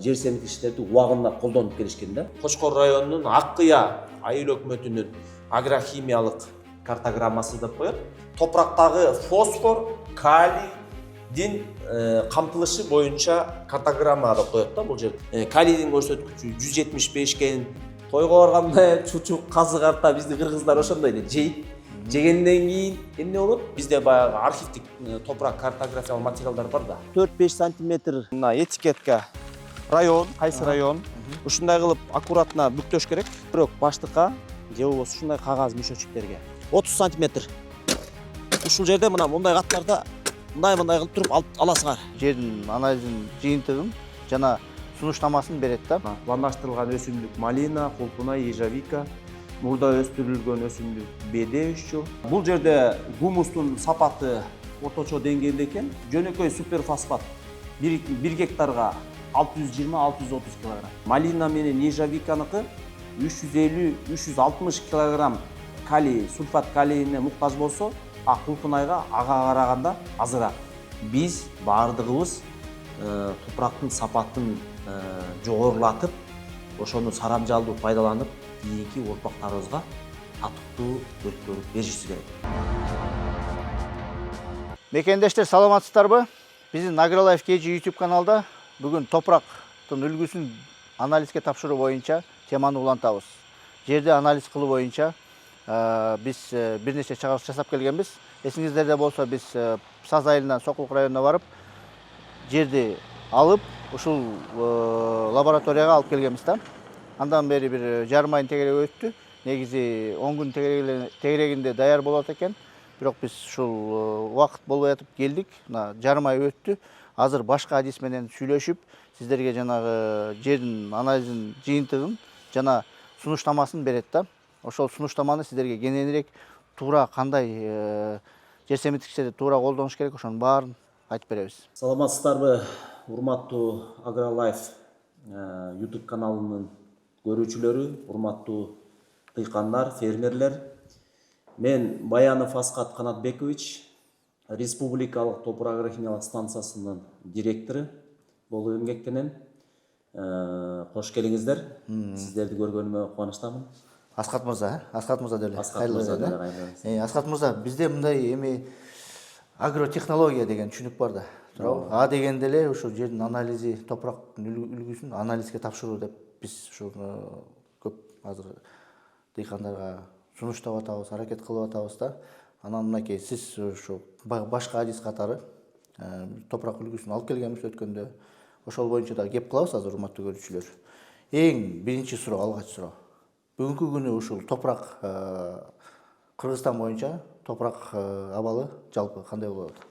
жер семирткичтерди убагында колдонуп келишкен да. Кочкор районунун Ак Кыя айыл өкмөтүнүн агрохимиялык картограммасы деп коет. Топурактагы фосфор, калийдин камтылышы боюнча картограмма деп коет да бул жерде. Калийдин көрсөткүчү 175 экен. Тойго барганда чучук, казык арта бизди кыргыздар ошондой эле жейт. Жегенден кийин эмне болот? Бизде баягы архивдик топурак картографиялык материалдар бар да. 4-5 сантиметр мына этикетка район, кайсы район. Ушундай кылып аккуратно бүктөш керек. Бирок баштыкка же болбосо ушундай кагаз мешочектерге 30 сантиметр. Ушул жерде мына мындай каттарда мындай кылып туруп аласыңар. Жердин анализин жыйынтыгын жана сунуштамасын берет да. Пландаштырылган өсүмдүк малина, кулпуна, ежевика, мурда өстүрүлгөн өсүмдүк беде 3 жыл. Бул жерде гумустун сапаты орточо деңгээлде экен. Жөнөкөй суперфосфат 1 гектарга 620-630 кг. Малина менен ежевиканыкы 350-360 кг калий, сульфат калийине муктаж болсо, а кулпунайга ага караганда азыраак. Биз баардыгыбыз топурактын сапатын жогорулатып, ошону сарамжалдуу пайдаланып, кийинки урпактарыбызга татыктуу өткөрүп беришибиз керек. Мекендештер, саламатсыздарбы? Биздин AgriLife KG YouTube каналда бүгүн топурактын үлгүсүн анализге тапшыруу боюнча теманы улантабыз. Жерди анализ кылуу боюнча биз бир нече чыгарыш жасап келгенбиз. Эсиңиздерде болсо, биз Саз айылынан Сокулук районуна барып, жерди алып, ушул лабораторияга алып келгенбиз да. Андан бери бир жарым айдын тегереги өттү. Негизи 10 күн тегерегинде даяр болот экен. Бирок биз ушул убакыт болбой атып келдик. Мына жарым ай өттү. Азыр башка адис менен сүйлөшүп, сиздерге жанагы жердин анализин жыйынтыгын жана сунуштамасын берет да. Ошол сунуштаманы сиздерге кененирээк туура кандай жер семирткичтерди туура колдонуш керек, ошонун баарын айтып беребиз. Саламатсыздарбы, урматтуу AgriLife YouTube каналынын көрүүчүлөрү, урматтуу дыйкандар, фермерлер. Мен Баянов Аскат Канатбекович, Республикалык топурак агрохимиялык станциясынын директору болуп эмгектенем. Кош келиңиздер. Сиздерди көргөнүмө кубанычтамын. Аскат мырза, Аскат мырза деле. Аскат мырза деле. Аскат мырза, бизде мындай эми агротехнология деген түшүнүк бар да. Туурабы? А дегенде эле ошо жердин анализи, топурактын үлгүсүн анализге тапшыруу деп биз ушуну көп азыр дыйкандарга сунуштап атабыз, аракет кылып атабыз да. Анан мынакей сиз ушу башка адис катары топурак үлгүсүн алып келгенбиз өткөндө. Ошол боюнча да кеп кылабыз азыр, урматтуу көрүүчүлөр. Эң биринчи суроо, алгач суроо. Бүгүнкү күнү ушул топурак Кыргызстан боюнча топурак абалы жалпы кандай болуп атат?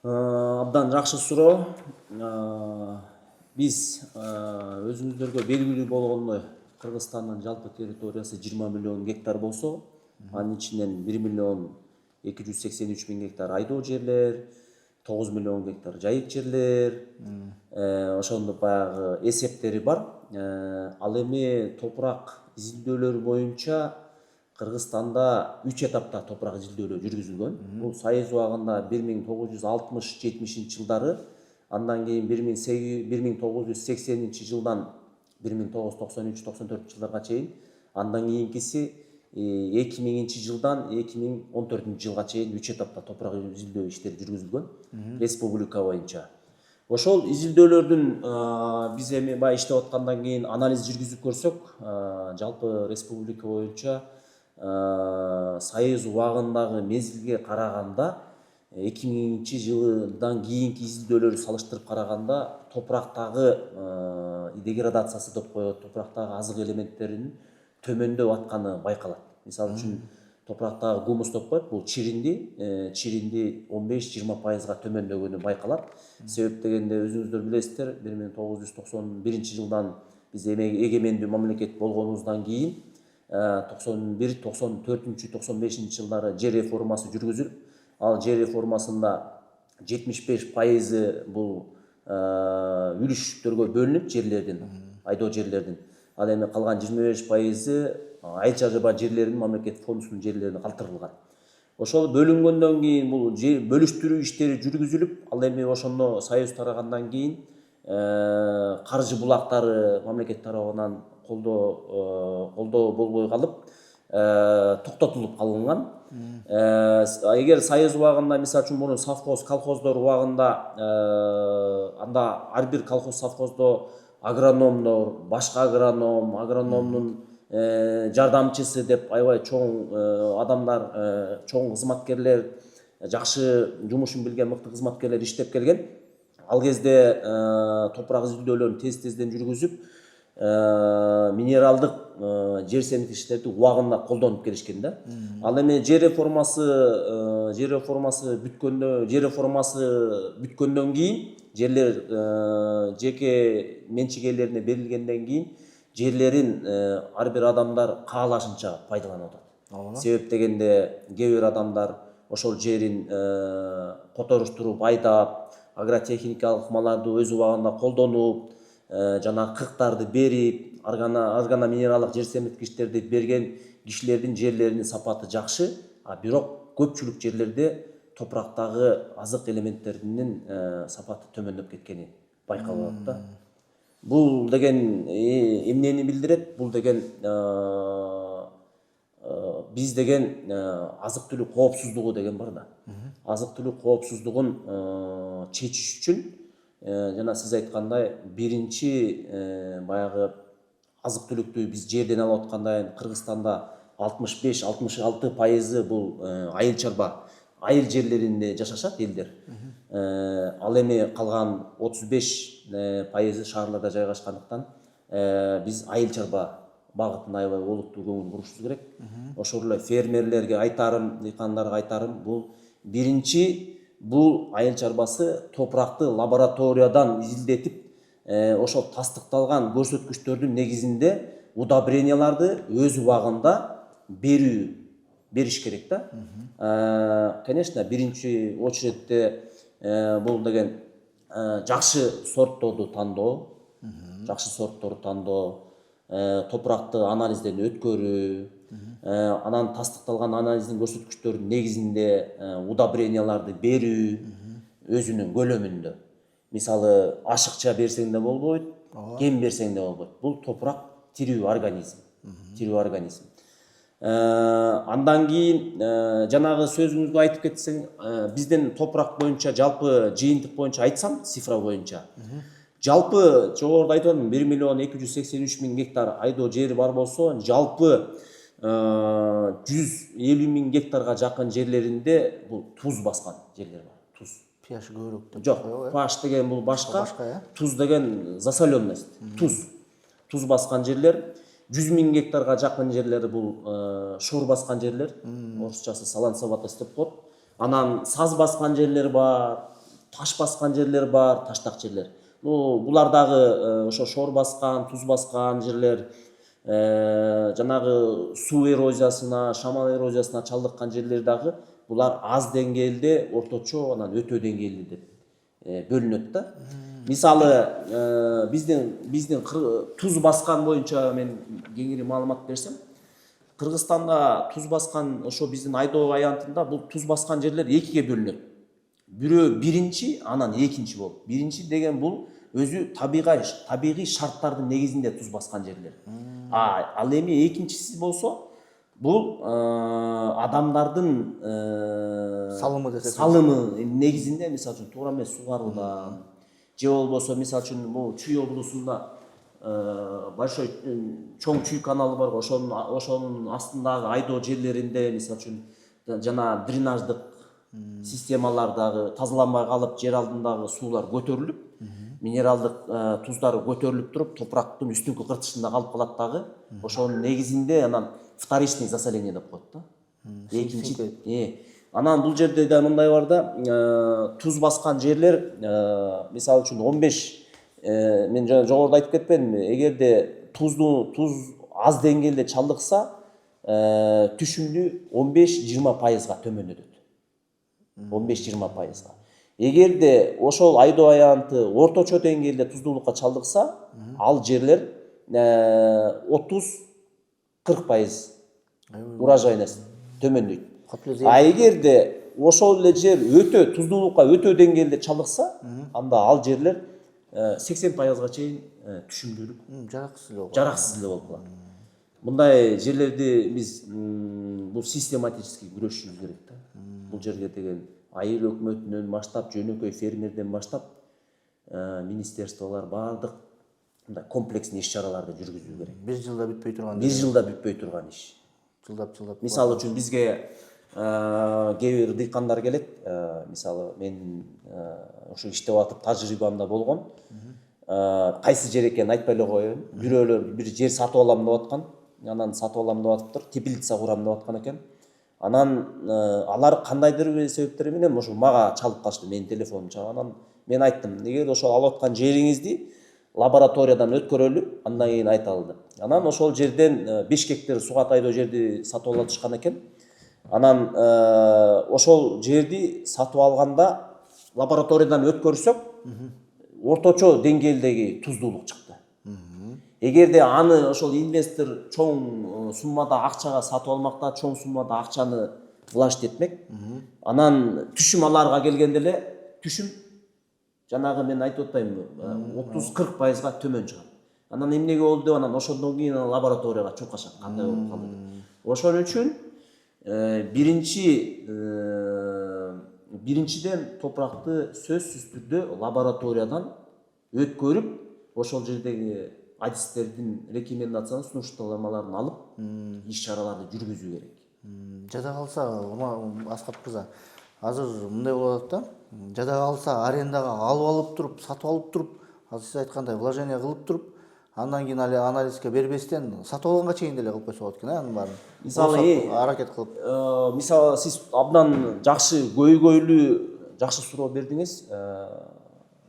Абдан жакшы суроо. Биз өзүңүздөргө белгилүү болгондой Кыргызстандын жалпы территориясы 20 миллион гектар болсо, анын ичинен 1 миллион 283 миң гектар айдоо жерлер, 9 миллион гектар жайык жерлер, ошондо баягы эсептери бар. Ал эми топурак изилдөөлөрү боюнча Кыргызстанда 3 этапта топурак изилдөөлөр жүргүзүлгөн. Бул Союз убагында 1960-70 жылдары, андан кийин 1980 жылдан 1993-94 жылдарга чейин, андан кийинкиси 2000 жылдан 2014 жылга чейин 3 этапта топурак изилдөө иштери жүргүзүлгөн республика боюнча. Ошол изилдөөлөрдүн биз эми бай иштеп аткандан кийин анализ жүргүзүп көрсөк, жалпы республика боюнча Союз убагындагы мезгилге караганда 2000 жылдан кийинки изилдөөлөрдү салыштырып караганда топурактагы деградациясы деп коет, топурактагы азык элементтеринин төмөндөп атканы байкалат. Мисалы үчүн топурактагы гумус деп коет, бул чиринди 15-20%га төмөндөгөнү байкалат. Себеп дегенде өзүңүздөр билесиздер, 1991 жылдан биз эгемендүү мамлекет болгонубуздан кийин 91-94-95 жылдары жер реформасы жүргүзүлүп, ал жер реформасында 75% бул үлүштөргө бөлүнүп жерлердин, айдоо жерлердин. Ал эми калган 25% айылча жаба жерлеринин мамлекет фондусунун жерлерине калтырылган. Ошол бөлүнгөндөн кийин бул жер бөлүштүрүү иштери жүргүзүлүп, ал эми ошондо Союз тарагандан кийин каржы булактары мамлекет тарабынан колдоо болбой калып токтотулуп калынган. Эгер союз убагында мисалы үчүн мурун совхоз колхоздор убагында анда ар бир колхоз совхоздо агрономдор, башка агрономдун жардамчысы деп аябай чоң адамдар, чоң кызматкерлер, жакшы жумушун билген мыкты кызматкерлер иштеп келген. Ал кезде топурак изилдөөлөрүн тезден жүргүзүп, минералдык жер семирткичтерди убагында колдонуп келишкен да. Ал эми жер реформасы бүткөндөн кийин, жерлер жеке менчик ээлерине берилгенден кийин жерлерин ар бир адамдар каалашынча пайдаланып атат. Себеп дегенде кээ бир адамдар ошол жерин которуштуруп айдап, агротехникалык ыкмаларды өз убагында колдонуп, жана кырктарды берип, аргана минералдык жер семирткичтерди берген кишилердин жерлеринин сапаты жакшы, бирок көпчүлүк жерлерде топурактагы азык элементтеринин сапаты төмөндөп кеткени байкалып атат да. Бул деген эмнени билдирет? Бул деген биз деген азык-түлүк коопсуздугу деген бар да. Азык-түлүк коопсуздугун чечиш үчүн жана сиз айткандай биринчи баягы азык-түлүктү биз жерден алып аткандай Кыргызстанда 65-66% бул айыл чарба, айыл жерлеринде жашашат элдер. Ал эми калган 35% шаарларда жайгашкандыктан биз айыл чарба багытына аябай олуттуу көңүл бурушубуз керек. Ошол эле фермерлерге айтарым, дыйкандарга айтарым, бул биринчи бул айыл чарбасы топуракты лабораториядан изилдетип, ошол тастыкталган көрсөткүчтөрдүн негизинде удобренияларды өз убагында бериш керек да. Конечно, биринчи очередте бул деген жакшы сортторду тандоо, топуракты анализден өткөрүү, анан тастыкталган анализдин көрсөткүчтөрүнүн негизинде удобренияларды берүү өзүнүн көлөмүндө. Мисалы, ашыкча берсең да болбойт, кем берсең да болбойт. Бул топурак тирүү организм. Андан кийин жанагы сөзүңүздү айтып кетсең, биздин топурак боюнча жалпы жыйынтык боюнча айтсам, цифра боюнча. Жалпы жогоруда айтып атам 1.283.000 гектар айдоо жери бар болсо, жалпы 150.000 гектарга жакын жерлеринде бул туз баскан жерлер бар. Туз. pH көбүрөөк деп. Жок, pH деген бул башка. Туз деген засоленность. Туз баскан жерлер. 100.000 гектарга жакын жерлери бул шор баскан жерлер. Орусчасы салансоватость деп коет. Анан саз баскан жерлер бар, таш баскан жерлер бар, таштак жерлер. Булардагы ошо шор баскан, туз баскан жерлер, жанагы суу эрозиясына, шамал эрозиясына чалдыккан жерлер дагы булар аз деңгээлде, орточо, анан өтө деңгээлде деп бөлүнөт да. Мисалы, биздин туз баскан боюнча мен кеңири маалымат берсем, Кыргызстанда туз баскан ошо биздин айдоо аянтында бул туз баскан жерлер экиге бөлүнөт. Бирөө биринчи, анан экинчи болуп. Биринчи деген бул өзү табигый шарттардын негизинде туз баскан жерлер. Ал эми экинчиси болсо, бул адамдардын салымы негизинде, мисалы үчүн туура эмес сугаруудан, же болбосо мисалы үчүн бул Чүй облусунда большой чоң Чүй каналы бар, ошонун астындагы айдоо жерлеринде мисалы үчүн жана дренаждык системалардагы тазаланбай калып, жер алдындагы суулар көтөрүлүп, минералдык туздары көтөрүлүп туруп, топурактын үстүнкү кыртышында калып калат дагы. Ошонун негизинде анан вторичный засоление деп коет да. Экинчи. Анан бул жерде да мындай бар да, туз баскан жерлер, мисалы үчүн 15, мен жогоруда айтып кетпедимби, эгерде туз аз деңгээлде чалдыкса, түшүмдүү 15-20%га төмөндөтөт. 15-20%га. Эгерде ошол айдоо аянты орточо деңгээлде туздуулукка чалдыкса, ал жерлер 30-40% урожайность төмөндөйт. Эгерде ошол эле жер туздуулукка өтө деңгээлде чалдыкса, анда ал жерлер 80%-га чейин түшүмдүүлүк, жараксыз эле болот. жараксыз эле болуп калат. Мындай жерлерди биз бул систематически күрөшүшүбүз керек да. Бул жерге деген айыл өкмөтүнөн баштап, жөнөкөй фермерден баштап министерстволор баардык мындай комплексный иш-чараларды жүргүзүү керек. Бир жылда бүтпөй турган. Бир жылда бүтпөй турган иш. Жылдап. Мисалы үчүн бизге кээ бир дыйкандар келет. Мисалы мен ошо иштеп атып тажрыйбамда болгон. Кайсы жер экенин айтпай эле коеюн. Бирөөлөр бир жер сатып алам деп аткан. Анан сатып алам деп атыптыр. Теплица курам деп аткан экен. Анан алар кандайдыр бир себептер менен ошо мага чалып калышты, менин телефонумду чалып. Анан мен айттым, эгер ошол алып аткан жериңизди лабораториядан өткөрөлү, андан кийин айталы деп. Анан ошол жерден 5 гектар сугатайдоо жерди сатып алышкан экен. Анан ошол жерди сатып алганда лабораториядан өткөрсөк, орточо деңгээлдеги туздуулук чыкты. Эгерде аны ошол инвестор чоң суммада акчага сатып алмакта, чоң суммада акчаны влашт этмек. Анан түшүм аларга келгенде эле түшүм жанагы мен айтып атпаймынбы, 30-40%га төмөн чыгат. Анан эмнеге болду деп анан ошондон кийин лабораторияга чуркашат, кандай болуп калды деп. Ошон үчүн биринчиден топуракты сөзсүз түрдө лабораториядан өткөрүп, ошол жердеги адистердин рекомендацияларын, сунуштармаларын алып, иш-чараларды жүргүзүү керек. Жада калса, Аскат мырза, азыр мындай болот да. Жада калса арендага алып туруп, сатып алып туруп, азыр сиз айткандай вложение кылып туруп, андан кийин али анализге бербестен сатып алганга чейин деле кылып койсо болот экен, анын баарын. Мисалы, аракет кылып. Мисалы, сиз абдан жакшы көйгөйлүү жакшы суроо бердиңиз.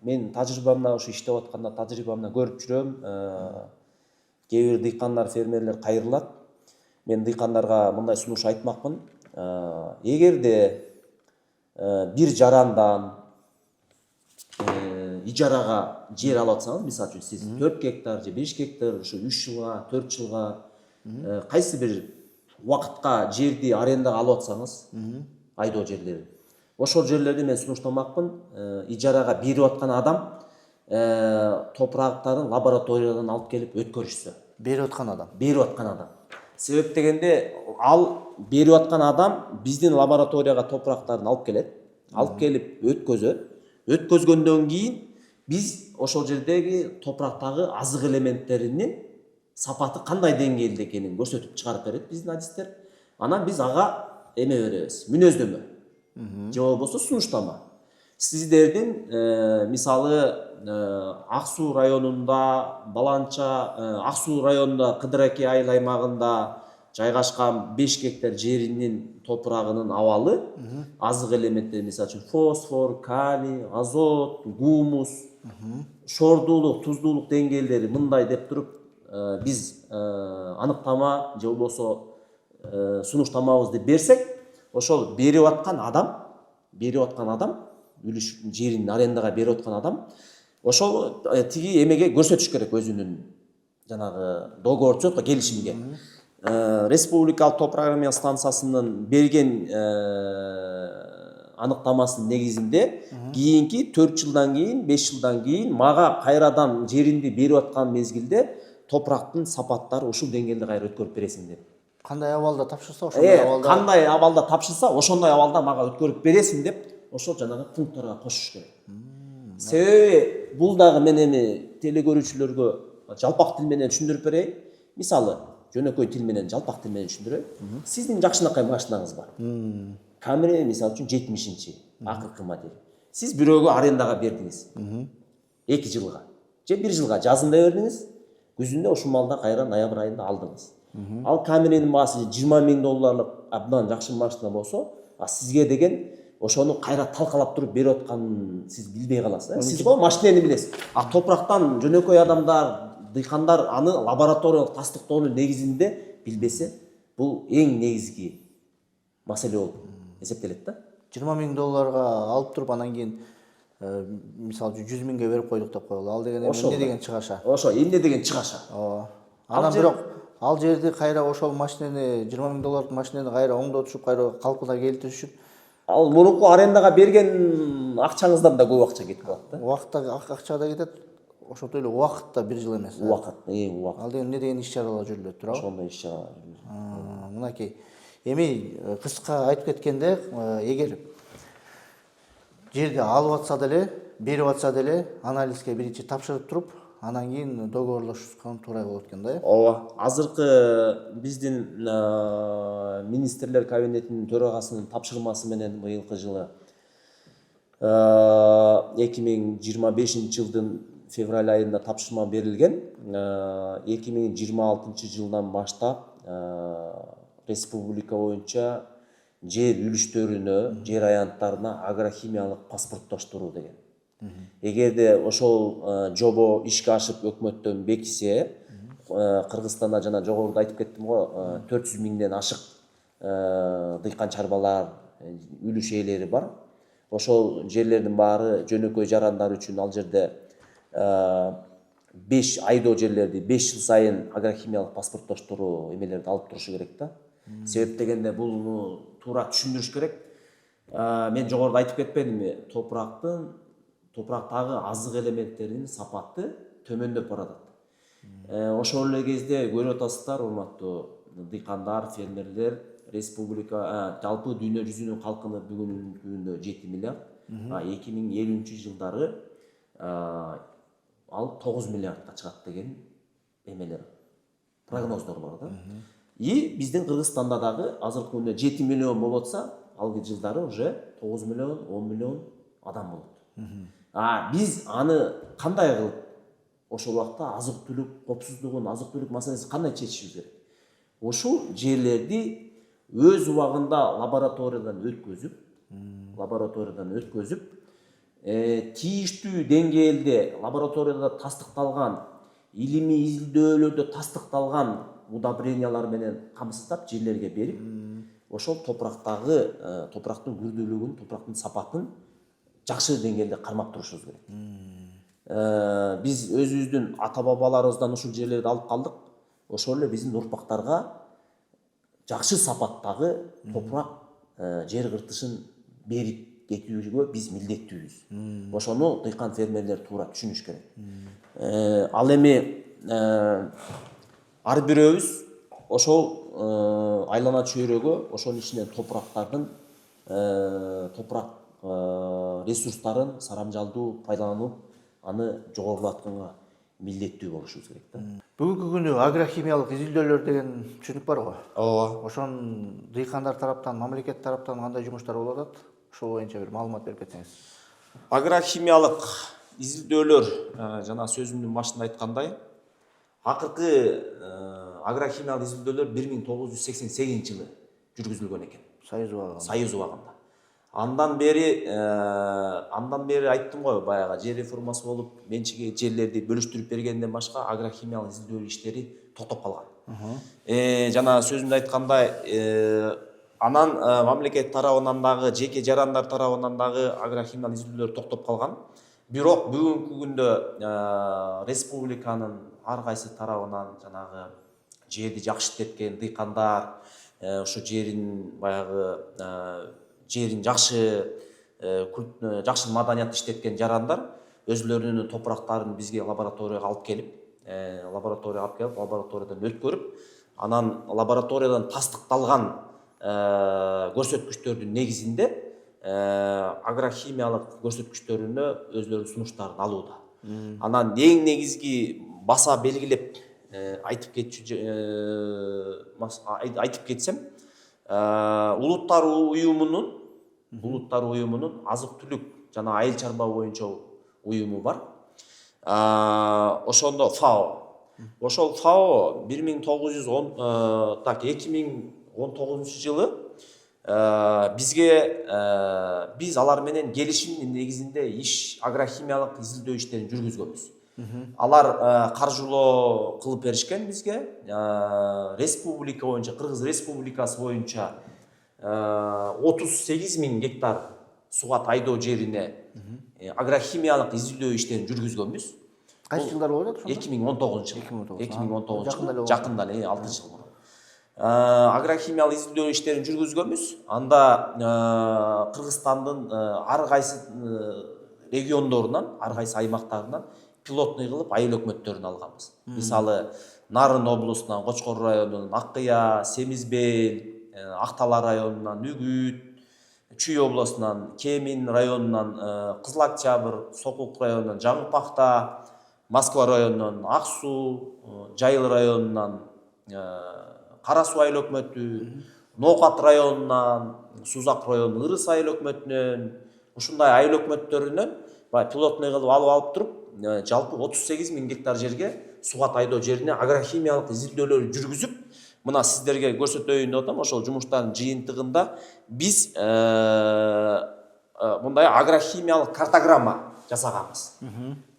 Мен тажрыйбамда ошо иштеп атканда тажрыйбамда көрүп жүрөм. Кээ бир дыйкандар, фермерлер кайрылат. Мен дыйкандарга мындай сунуш айтмакмын. Эгерде бир жарандан ижарага жер алып атсаңыз, мисалы үчүн сиз 4 гектар же 5 гектар ошо 3 жылга, 4 жылга кайсы бир убакытка жерди арендага алып атсаңыз, айдоо жерлери. Ошол жерлерди мен сунуштамакмын. Ижарага берип аткан адам топурактарын лабораториядан алып келип өткөрүшсө. Берип аткан адам. Берип аткан адам. Себеп дегенде ал берип аткан адам биздин лабораторияга топурактарын алып келет. Алып келип өткөзөт. Өткөзгөндөн кийин биз ошол жердеги топурактагы азык элементтеринин сапаты кандай деңгээлде экенин көрсөтүп чыгарып берет биздин адистер. Анан биз ага эме беребиз, мүнөздөмө. Же болбосо сунуштама. Сиздердин мисалы Ак Суу районунда, Баланча, Ак Суу районунда Кыдыраке айыл аймагында жайгашкан 5 гектар жеринин топурагынын абалы, азык элементтери, мисалы үчүн фосфор, калий, азот, гумус, шордуулук, туздуулук деңгээлдери мындай деп туруп биз аныктама же болбосо сунуштамабызды берсек, ошол берип аткан адам, үлүш жерин арендага берип аткан адам, ошол тиги эмеге көрсөтүш керек өзүнүн жанагы договорчу келишимге. Республикалык топ программалык станциясынын берген аныктамасынын негизинде кийинки 4 жылдан кийин, 5 жылдан кийин мага кайрадан жеринди берип аткан мезгилде топурактын сапаттары ушул деңгээлде кайра өткөрүп бересиң деп. Кандай абалда тапшырса ошондой абалда. Кандай абалда тапшырса ошондой абалда мага өткөрүп бересиң деп ошол жанагы пункттарга кошуш керек. Себеби бул дагы мен эми теле көрүүчүлөргө жалпак тил менен түшүндүрүп берейин. Мисалы, жөнөкөй тил менен, жалпак тил менен түшүндүрөйүн. Сиздин жакшынакай машинаңыз бар. Camry мисалы үчүн 70-чи акыркы модель. Сиз бирөөгө арендага бердиңиз. 2 жылга же 1 жылга жазында бердиңиз. Күзүндө ушул малда кайра ноябрь айында алдыңыз. Ал Camry'нин баасы $20,000 абдан жакшы машина болсо, сизге деген ошону кайра талкалап туруп берип атканын сиз билбей каласыз. Сиз го машинени билесиз. Топурактан жөнөкөй адамдар, дыйкандар аны лабораториялык тастыктоонун негизинде билбесе, бул эң негизги маселе болуп эсептелет да. $20,000 алып туруп анан кийин мисалы үчүн 100,000 берип койдук деп коелу. Ал деген эмне деген чыгаша. Ошо эмне деген чыгаша. Анан бирок ал жерди кайра ошол машинени $20,000 машинени кайра оңдотушуп, кайра калпына келтириш үчүн ал мурунку арендага берген акчаңыздан да көп акча кетип калат да. Убакытта акча да кетет. ошондой эле убакыт да 1 жыл эмес. Убакыт, убакыт. Ал деген эмне деген иш-чаралар жүрүлөт туурабы? Ошондой иш-чаралар. Мынакей. Эми кыска айтып кеткенде, эгер жерди алып атса деле, берип атса деле, анализге биринчи тапшырып туруп, анан кийин договорлошкон туура болот экен да. Ооба. Азыркы биздин министрлер кабинетинин төрагасынын тапшырмасы менен быйылкы жылы 2025 жылдын февраль айында тапшырма берилген. 2026 жылдан баштап республика боюнча жер үлүштөрүнө, жер аянттарына агрохимиялык паспорттоштуруу деген. Эгерде ошол жобо ишке ашып өкмөттөн бекисе, Кыргызстанда жана жогоруда айтып кеттим го, 400 миңден ашык дыйкан чарбалар, үлүш ээлери бар. Ошол жерлердин баары жөнөкөй жарандар үчүн ал жерде 5 айдоо жерлерди 5 жыл сайын агрохимиялык паспорттоштуруу эмелерди алып турушу керек да. Себеп дегенде бул туура түшүндүрүш керек. Мен жогоруда айтып кетпедимби? Топурактагы азык элементтеринин сапаты төмөндөп баратат. Ошол эле кезде көрүп атасыздар, урматтуу дыйкандар, фермерлер, республика, жалпы дүйнө жүзүнүн калкыны бүгүнкү күндө 7 миллиард, 2050 жылдары ал 9 миллиардка чыгат деген эмелер, прогноздор бар да. И биздин Кыргызстанда дагы азыркы күндө 7 миллион болуп атса, алгы жылдары уже 9 миллион, 10 миллион адам болот. Биз аны кандай кылып ошол убакта азык-түлүк коопсуздугун, азык-түлүк маселесин кандай чечишибиз керек? Ошол жерлерди өз убагында лабораториядан өткөзүп, тийиштүү деңгээлде лабораторияда тастыкталган, илимий изилдөөлөрдө тастыкталган удобрениялар менен камсыздап жерлерге берип, ошол топурактын күрдүүлүгүн, топурактын сапатын жакшы деңгээлде кармап турушубуз керек. Биз өзүбүздүн ата-бабаларыбыздан ушул жерлерди алып калдык. Ошол эле биздин урпактарга жакшы сапаттагы топурак жер кыртышын берип кетүүгө биз милдеттүүбүз. Ошону дыйкан фермерлер туура түшүнүш керек. Ал эми ар бирөөбүз ошол айлана чөйрөгө ошонун ичинен топурактардын топурак ресурстарын сарамжалдуу пайдаланып, аны жогорулатканга милдеттүү болушубуз керек да. Бүгүнкү күнү агрохимиялык изилдөөлөр деген түшүнүк бар го. Ооба. Ошон дыйкандар тараптан, мамлекет тараптан кандай жумуштар болуп атат? Ошол боюнча бир маалымат берип кетсеңиз. Агрохимиялык изилдөөлөр, жана сөзүмдүн башында айткандай, акыркы агрохимиялык изилдөөлөр 1988 жылы жүргүзүлгөн экен. Союз убагында. Андан бери айттым го, баягы жер реформасы болуп, менчиги жерлерди бөлүштүрүп бергенден башка агрохимиялык изилдөө иштери токтоп калган. Жана сөзүмдө айткандай, анан мамлекет тарабынан дагы, жеке жарандар тарабынан дагы агрохимиялык изилдөөлөр токтоп калган. Бирок бүгүнкү күндө республиканын ар кайсы тарабынан жанагы жерди жакшы иштеткен дыйкандар, ошо жерин баягы жерин жакшы маданият иштеткен жарандар өзлөрүнүн топурактарын бизге лабораторияга алып келип, лабораториядан өткөрүп, анан лабораториядан тастыкталган көрсөткүчтөрдүн негизинде агрохимиялык көрсөткүчтөрүнө өзлөрүнүн сунуштарын алууда. Анан эң негизги баса белгилеп айтып кетсем, Улуттар уюмунун азык-түлүк жана айыл чарба боюнча уюму бар. Ошондо ФАО. Ошол ФАО 2019 жылы биз алар менен келишимдин негизинде агрохимиялык изилдөө иштерин жүргүзгөнбүз. Алар каржылоо кылып беришкен бизге. Республика боюнча, Кыргыз Республикасы боюнча 38 миң гектар сугат айдоо жерине агрохимиялык изилдөө иштерин жүргүзгөнбүз. Кайсы жылдар болуп атат ошондо? 2019 жыл. Жакында эле 6 жыл мурун. Агрохимиялык изилдөө иштерин жүргүзгөнбүз. Анда Кыргызстандын ар кайсы региондорунан, ар кайсы аймактарынан пилотный кылып айыл өкмөттөрүн алганбыз. Мисалы Нарын облусунан, Кочкор районунан Аккыя, Семизбел, Актала районунан Үгүт, Чүй облусунан Кемин районунан Кызыл Октябрь, Сокулук районунан Жаңылпакта, Москва районунан Аксу, Жайыл районунан Кара Суу айыл өкмөтү, Ноокат районунан, Сузак районунун Ырыс айыл өкмөтүнөн, ушундай айыл өкмөттөрүнөн пилотный кылып алып туруп, жалпы 38 000 гектар жерге суга тайдоо жерине агрохимиялык изилдөөлөр жүргүзүп, мына сиздерге көрсөтөйүн деп атам. Ошол жумуштардын жыйынтыгында биз мындай агрохимиялык картограмма жасаганбыз.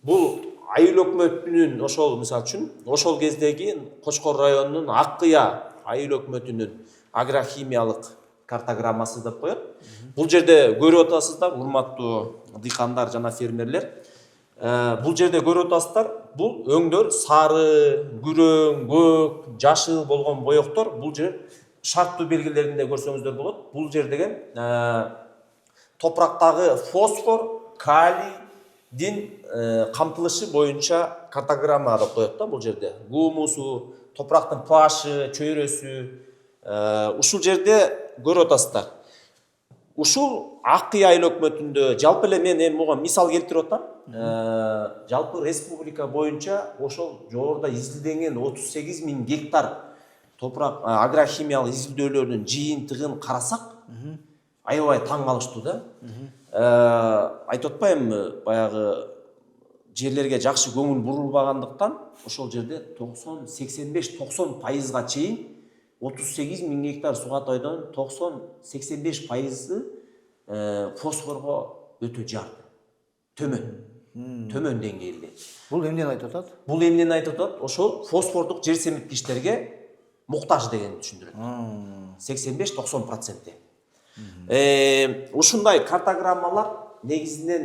Бул айыл өкмөтүнүн ошол мисалы үчүн ошол кездеги Кочкор районунун Аккыя айыл өкмөтүнүн агрохимиялык картограммасы деп коет. Бул жерде көрүп атасыздар, урматтуу дыйкандар жана фермерлер. Бул жерде көрүп атасыздар, бул өңдөр сары, күрөң, көк, жашыл болгон боектор. Бул жер шарттуу белгилеринде көрсөңүздөр болот. Бул жер деген топурактагы фосфор, калийдин камтылышы боюнча картограмма деп коет да бул жерде. Гумусу, топурактын pH, чөйрөсү. Ушул жерде көрүп атасыздар. Ушул Аккыя айыл өкмөтүндө жалпы эле мен буга мисал келтирип атам. Жалпы республика боюнча ошол жогоруда изилденген 38 000 гектар топурак агрохимиялык изилдөөлөрдүн жыйынтыгын карасак, аябай таң калыштуу да. Айтып атпаймынбы, баягы жерлерге жакшы көңүл бурулбагандыктан ошол жерде 85-90%га чейин 38 000 гектар суга тайдоонун 90-85%ы фосфорго өтө жарды. Төмөн деңгээлде. Бул эмнени айтып атат? Бул эмнени айтып атат? Ошол фосфордук жер семирткичтерге муктаж дегенди түшүндүрөт. 85-90%. Ушундай картограммалар негизинен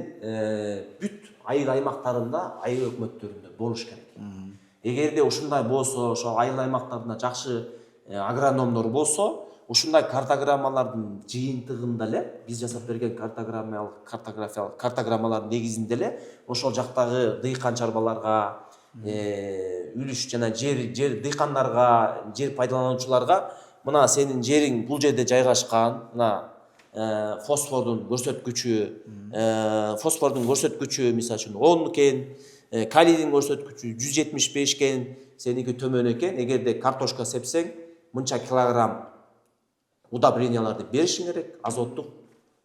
бүт айыл аймактарында, айыл өкмөттөрүндө болуш керек. Эгерде ушундай болсо, ошол айыл аймактарында жакшы агрономдор болсо, ушундай картограммалардын жыйынтыгында эле биз жасап берген картограммалардын негизинде эле ошол жактагы дыйкан чарбаларга, үлүш жана жер дыйкандарга, жер пайдалануучуларга мына сенин жериң бул жерде жайгашкан, мына фосфордун көрсөткүчү мисалы үчүн 10 экен, калийдин көрсөткүчү 175 экен, сеники төмөн экен. Эгерде картошка сепсең, мынча килограмм удобренияларды беришиң керек, азоттук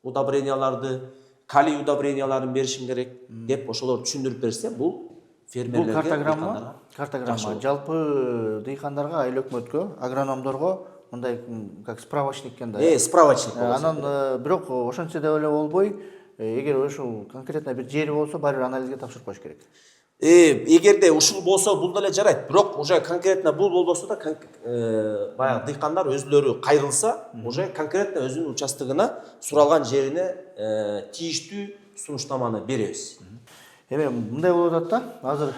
удобренияларды, калий удобренияларын беришиң керек деп ошолор түшүндүрүп берсе, бул фермерлерге, картограмма жалпы дыйкандарга, айыл өкмөткө, агрономдорго мындай как справочник экен да. Справочник. Анан бирок ошончо деп эле болбой, эгер ошол конкретно бир жери болсо, баары бир анализге тапшырып коюш керек. Эгерде ушул болсо бул деле жарайт. Бирок уже конкретно бул болбосо да баягы дыйкандар өзлөрү кайрылса, уже конкретно өзүнүн участогуна суралган жерине тийиштүү сунуштаманы беребиз. Эми мындай болуп атат да, азыр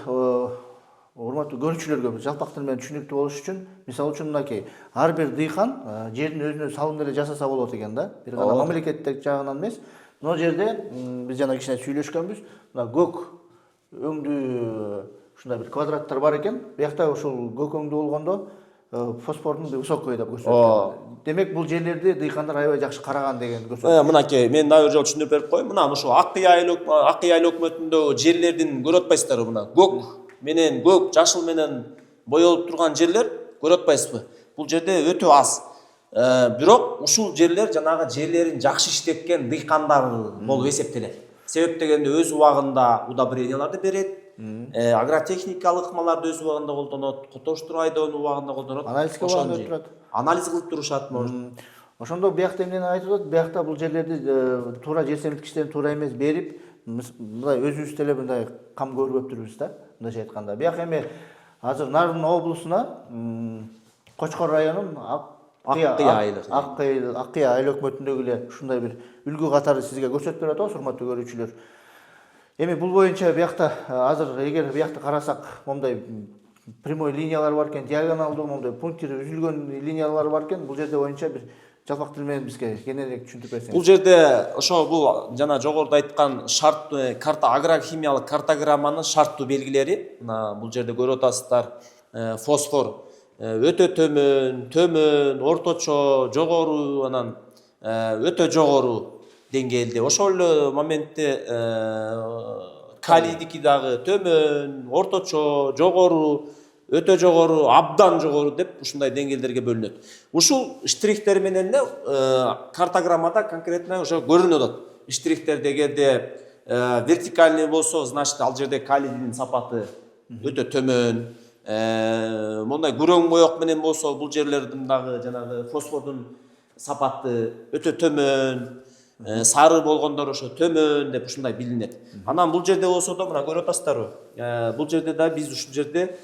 урматтуу көрүүчүлөргө жалпак тил менен түшүнүктүү болуш үчүн, мисалы үчүн мынакей, ар бир дыйкан жерин өзүнө салым деле жасаса болот экен да. Бир гана мамлекеттик жагынан эмес. Мына жерде биз жана кичине сүйлөшкөнбүз. Мына көк өңдүү ушундай бир квадраттар бар экен. Биякта ушул көк өңдүү болгондо фосфордун высокой деп көрсөткөн. Демек бул жерлерди дыйкандар аябай жакшы караган деген көрсөтөт. Мынакей, мен дагы бир жолу түшүндүрүп берип коеюн. Мына ушул Аккыя айыл өкмөтүндөгү жерлердин көрүп атпайсыздарбы? Мына көк менен көк, жашыл менен боелуп турган жерлер көрүп атпайсызбы? Бул жерде өтө аз. Бирок ушул жерлер жанагы жерлерин жакшы иштеткен дыйкандар болуп эсептелет. Себеп дегенде өз убагында удобренияларды берет, агротехникалык ыкмаларды өз убагында колдонот, котоштур айдоонун убагында колдонот. Анализге убагында турат. Анализ кылып турушат. Ошондо биякта эмнени айтып атат? Биякта бул жерлерди туура жер семирткичтерин туура эмес берип, мындай өзүбүз деле мындай кам көрүп өптүрбүз да, мындайча айтканда. Бияк эми азыр Нарын облусуна Кочкор районунун Аккыя айыл өкмөтүндөгү эле ушундай бир үлгү катары сизге көрсөтүп берип атабыз, урматтуу көрүүчүлөр. Эми бул боюнча биякта азыр эгер биякта карасак, мондай прямой линиялар бар экен, диагоналдуу мондай пунктир үзүлгөн линиялар бар экен. Бул жерде боюнча бир жалпак тил менен бизге кененирээк түшүндүрүп берсеңиз. Бул жерде ошо бул жана жогоруда айткан шарт карта агрохимиялык картограмманын шарттуу белгилери. Мына бул жерде көрүп атасыздар. Фосфор өтө төмөн, орточо, жогору, анан өтө жогору деңгээлде. Ошол эле моментте калийдики дагы төмөн, орточо, жогору, өтө жогору, абдан жогору деп ушундай деңгээлдерге бөлүнөт. Ушул штрихтер менен эле картограммада конкретно ошо көрүнүп атат. Штрихтер дегенде вертикальный болсо, значит ал жерде калийдин сапаты өтө төмөн. Мондай күрөң боек менен болсо, бул жерлердин дагы жанагы фосфордун сапаты өтө төмөн. Сары болгондор ошо төмөн деп ушундай билинет. Анан бул жерде болсо да мына көрүп атасыздарбы? Бул жерде да биз ушул жерде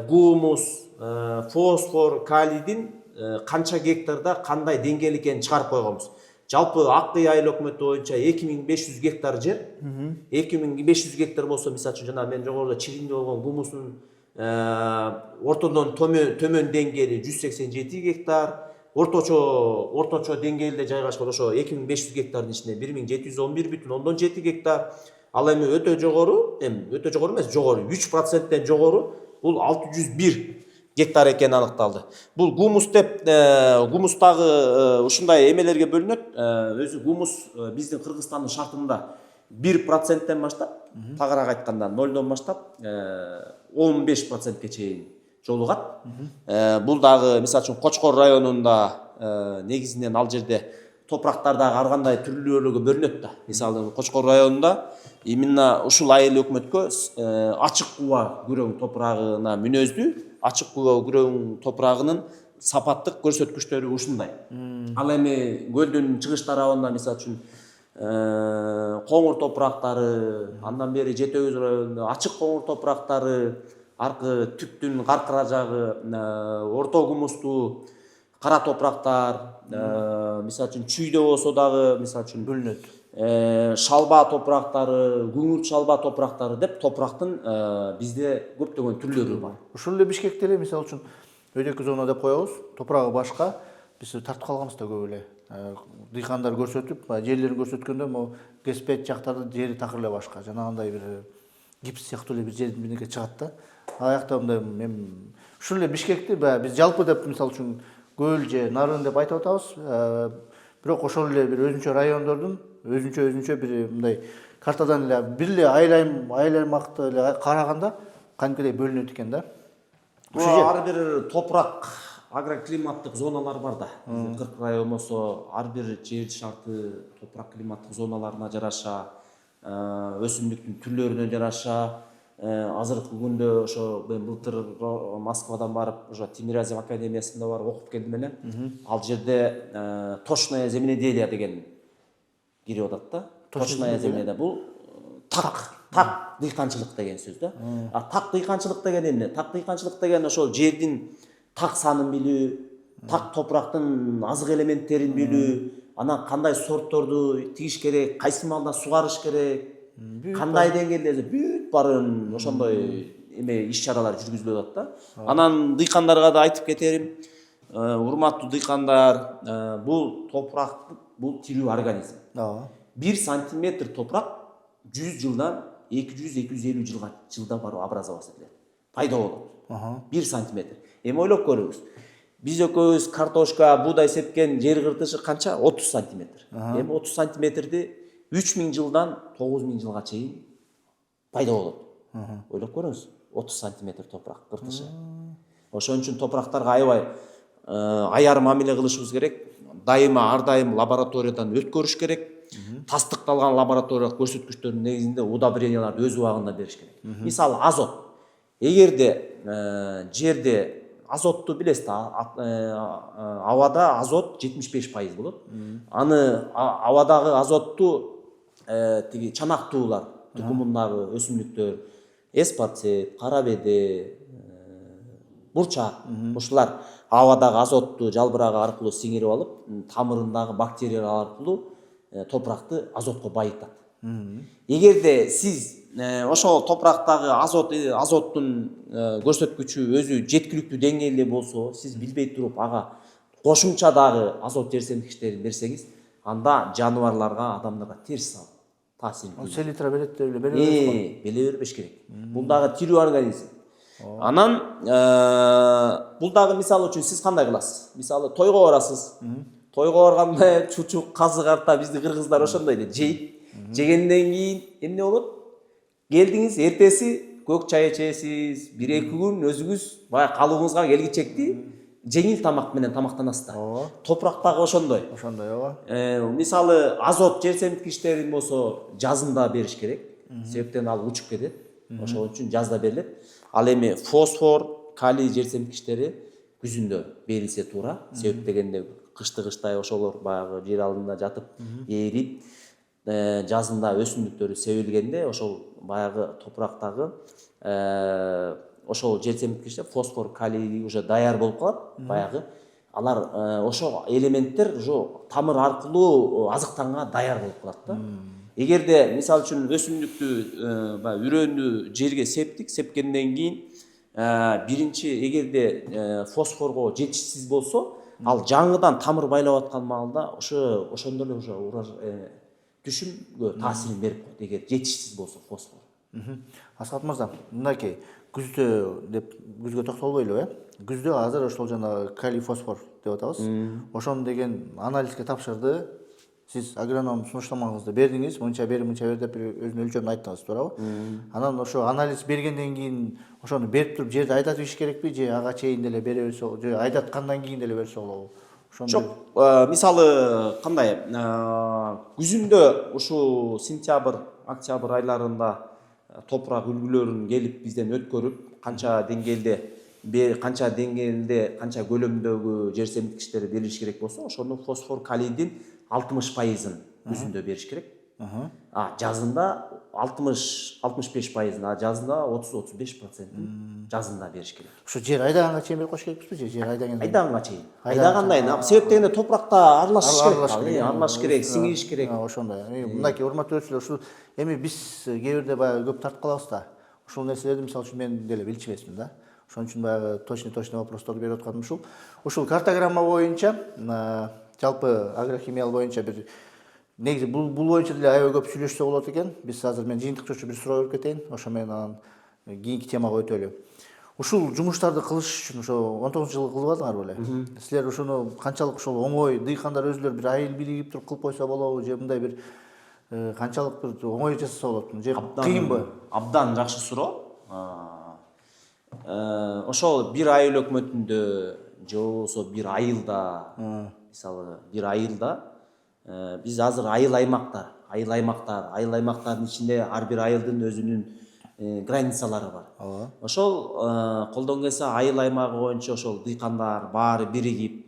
гумус, фосфор, калийдин канча гектарда кандай деңгээл экенин чыгарып койгонбуз. Жалпы Ак Кыя айыл өкмөтү боюнча 2500 гектар жер. 2500 гектар болсо, мисалы үчүн жана мен жогоруда чиримде болгон гумустун ортодон төмөн деңгээли 187 гектар. Орточо деңгээлде жайгашкан ошо 2500 гектардын ичинде 1711,7 гектар. Ал эми өтө жогору эмес, жогору 3%тен жогору бул 601 гектар экени аныкталды. Бул гумус деп, гумустагы ушундай эмелерге бөлүнөт. Өзү гумус биздин Кыргызстандын шартында 1%тен баштап, тагыраак айтканда 0дон баштап 15%ке чейин жолугат. Бул дагы мисалы үчүн Кочкор районунда негизинен ал жерде топурактардагы ар кандай түрлүүлөргө бөлүнөт да. Мисалы Кочкор районунда именно ушул айыл өкмөткө ачык куба күрөң топурагына мүнөздүү, ачык куба күрөң топурагынын сапаттык көрсөткүчтөрү ушундай. Ал эми көлдүн чыгыш тарабында мисалы үчүн коңур топурактары, андан бери Жети Өгүз районунда ачык коңур топурактары, аркы түптүн каркыра жагы орто гумустуу кара топурактар, мисалы үчүн чүйдө болсо дагы мисалы үчүн Бөлүнөт. шалба топурактары, күңүрт шалба топурактары деп топурактын бизде көптөгөн түрлөрү бар. Ушул эле Бишкекте эле мисалы үчүн өйдөкү зона деп коебуз. Топурагы башка, биз тартып калганбыз да көп эле. Дыйкандар көрсөтүп, жерлерин көрсөткөндө могу Кеспет жактардын жери такыр эле башка. Жанагындай бир гипс сыяктуу эле бир жердин биринеге чыгат да. Ал жакта мындай эми ушул эле Бишкекти биз жалпы деп мисалы үчүн көл же нарын деп айтып атабыз. Бирок ошол эле бир өзүнчө райондордун өзүнчө бир мындай картадан эле бир эле аймакты эле караганда кантипедей бөлүнөт экен да. Ар бир топурак агроклиматтык зоналар бар да. 40 район болсо, ар бир жер шарты топурак климаттык зоналарына жараша, өсүмдүктүн түрлөрүнө жараша. Азыркы күндө ошо мен былтыр Москвадан барып, ошо Тимирязев академиясында барып окуп келдим эле. Ал жерде точное земледелие деген кирип атат да. Точное земледелие бул так дыйканчылык деген сөз да. Так дыйканчылык деген эмне? Так дыйканчылык деген ошол жердин так санын билүү, так топурактын азык элементтерин билүү, анан кандай сортторду тигиш керек, кайсы маалда сугарыш керек, кандай деңгээлде бүт баарын ошондой эме иш-чаралар жүргүзүлүп атат да. Анан дыйкандарга да айтып кетерим, урматтуу дыйкандар, бул топурак бул тирүү организм. 1 сантиметр топурак 100 жылдан 200-250 жылда барып образоваться этилет. Пайда болот. 1 сантиметр. Эми ойлоп көрүңүз. Биз экөөбүз картошка, буудай сепкен жер кыртышы канча? 30 сантиметр. Эми 30 сантиметрди 3000 жылдан 9000 жылга чейин пайда болот. Ойлоп көрүңүз. 30 сантиметр топурак кыртышы. Ошон үчүн топурактарга аябай аяр мамиле кылышыбыз керек. Дайыма ар дайым лабораториядан өткөрүш керек. Тастыкталган лабораториялык көрсөткүчтөрдүн негизинде удобренияларды өз убагында бериш керек. Мисалы азот. Эгерде жерде азотту билесиз да, абада азот 75% болот. Аны абадагы азотту тиги чанактуулар, тукумундагы өсүмдүктөр, эспарцет, карабеде, бурчак, ушулар абадагы азотту жалбырагы аркылуу сиңирип алып, тамырындагы бактериялар аркылуу топуракты азотко байытат. Эгерде сиз ошол топурактагы азоттун көрсөткүчү өзү жеткиликтүү деңгээлде болсо, сиз билбей туруп ага кошумча дагы азот жер семирткичтерин берсеңиз, анда жаныбарларга, адамдарга терс таасир Ол селитра берет деп эле бере беребиз го. беле бербеш керек. Бул дагы тирүү организм. Анан бул дагы мисалы үчүн сиз кандай кыласыз? Мисалы тойго барасыз. Тойго барганда чучук, казы карта бизди кыргыздар ошондой эле жейт. Жегенден кийин эмне болот? Келдиңиз, эртеси көк чай ичесиз, 1-2 күн өзүңүз баягы калыбыңызга келгичекти жеңил тамак менен тамактанасыздар. Топурактагы ошондой. Ошондой ооба. Мисалы азот жер семирткичтерин болсо жазында бериш керек. Себептен ал учуп кетет. Ошол үчүн жазда берилет. Ал эми фосфор, калий жер семирткичтери күзүндө берилсе туура. Себеп дегенде кыштай ошолор баягы жер алдында жатып ээрип, жазында өсүмдүктөрү себилгенде ошол баягы топурактагы ошол жер семирткичтер фосфор, калий уже даяр болуп калат. Баягы алар ошол элементтер уже тамыр аркылуу азыктанга даяр болуп калат да. Эгерде мисалы үчүн өсүмдүктү баягы үрөөнү жерге сепкенден кийин биринчи эгерде фосфорго жетишсиз болсо, ал жаңыдан тамыр байлап аткан маалда ошондо эле уже түшүмгө таасирин берип коет, эгер жетишсиз болсо фосфор. Асхат мырза, мынакей күздө деп күзгө токтолбойлу, күздө азыр ошол жана калий, фосфор деп атабыз. Ошону деген анализге тапшырды. Сиз агроном сунуштамаңызды бердиңиз, мынча бер деп өзүнүн өлчөмүн айттыңыз, туурабы? Анан ошо анализ бергенден кийин ошону берип туруп жерди айдатып иш керекпи, же ага чейин деле бере берсе, же айдаткандан кийин деле берсе болобу? Жок, мисалы кандай, күзүндө ушу сентябрь, октябрь айларында топурак үлгүлөрүн келип бизден өткөрүп, канча деңгээлде, канча көлөмдөгү жер семирткичтери берилиш керек болсо, ошону фосфор, калийдин 60%-ын күзүндө бериш керек. Жазында 60-65%, жазында 30-35%-ын жазында бериш керек. Ушу жер айдаганга чейин берип коюш керекпизби, же жер айдаганга чейин? Айдагандай, себеп дегенде топуракта аралашыш керек, аралашыш керек, сиңириш керек. Ошондой. Мынакей урматтуу көрүүчүлөр, ушул эми биз кээ бирде баягы көп тартып калабыз да. Ушул нерселерди мисалы үчүн мен деле билчү эмесмин да. Ошон үчүн баягы точный вопросторду берип атканым ушул. Ушул картограмма боюнча, жалпы агрохимиялык боюнча бир негизи бул боюнча деле аябай көп сүйлөшсө болот экен. Биз азыр мен жыйынтык чөчүп бир суроо берип кетейин. Ошо менен анан кийинки темага өтөлү. Ушул жумуштарды кылыш үчүн ошо 19-жылы кылып алдыңар беле? Силер ушуну канчалык ошол оңой, дыйкандар өзүлөр бир айыл бийлигип туруп кылып койсо болобу, же мындай бир канчалык бир оңой жасаса болот, же кыйынбы? Абдан жакшы суроо. Ошол бир айыл өкмөтүндө же болбосо бир айылда, мисалы бир айылда биз азыр айыл аймактардын ичинде ар бир айылдын өзүнүн границалары бар. Ошол колдон келсе айыл аймагы боюнча ошол дыйкандар баары биригип,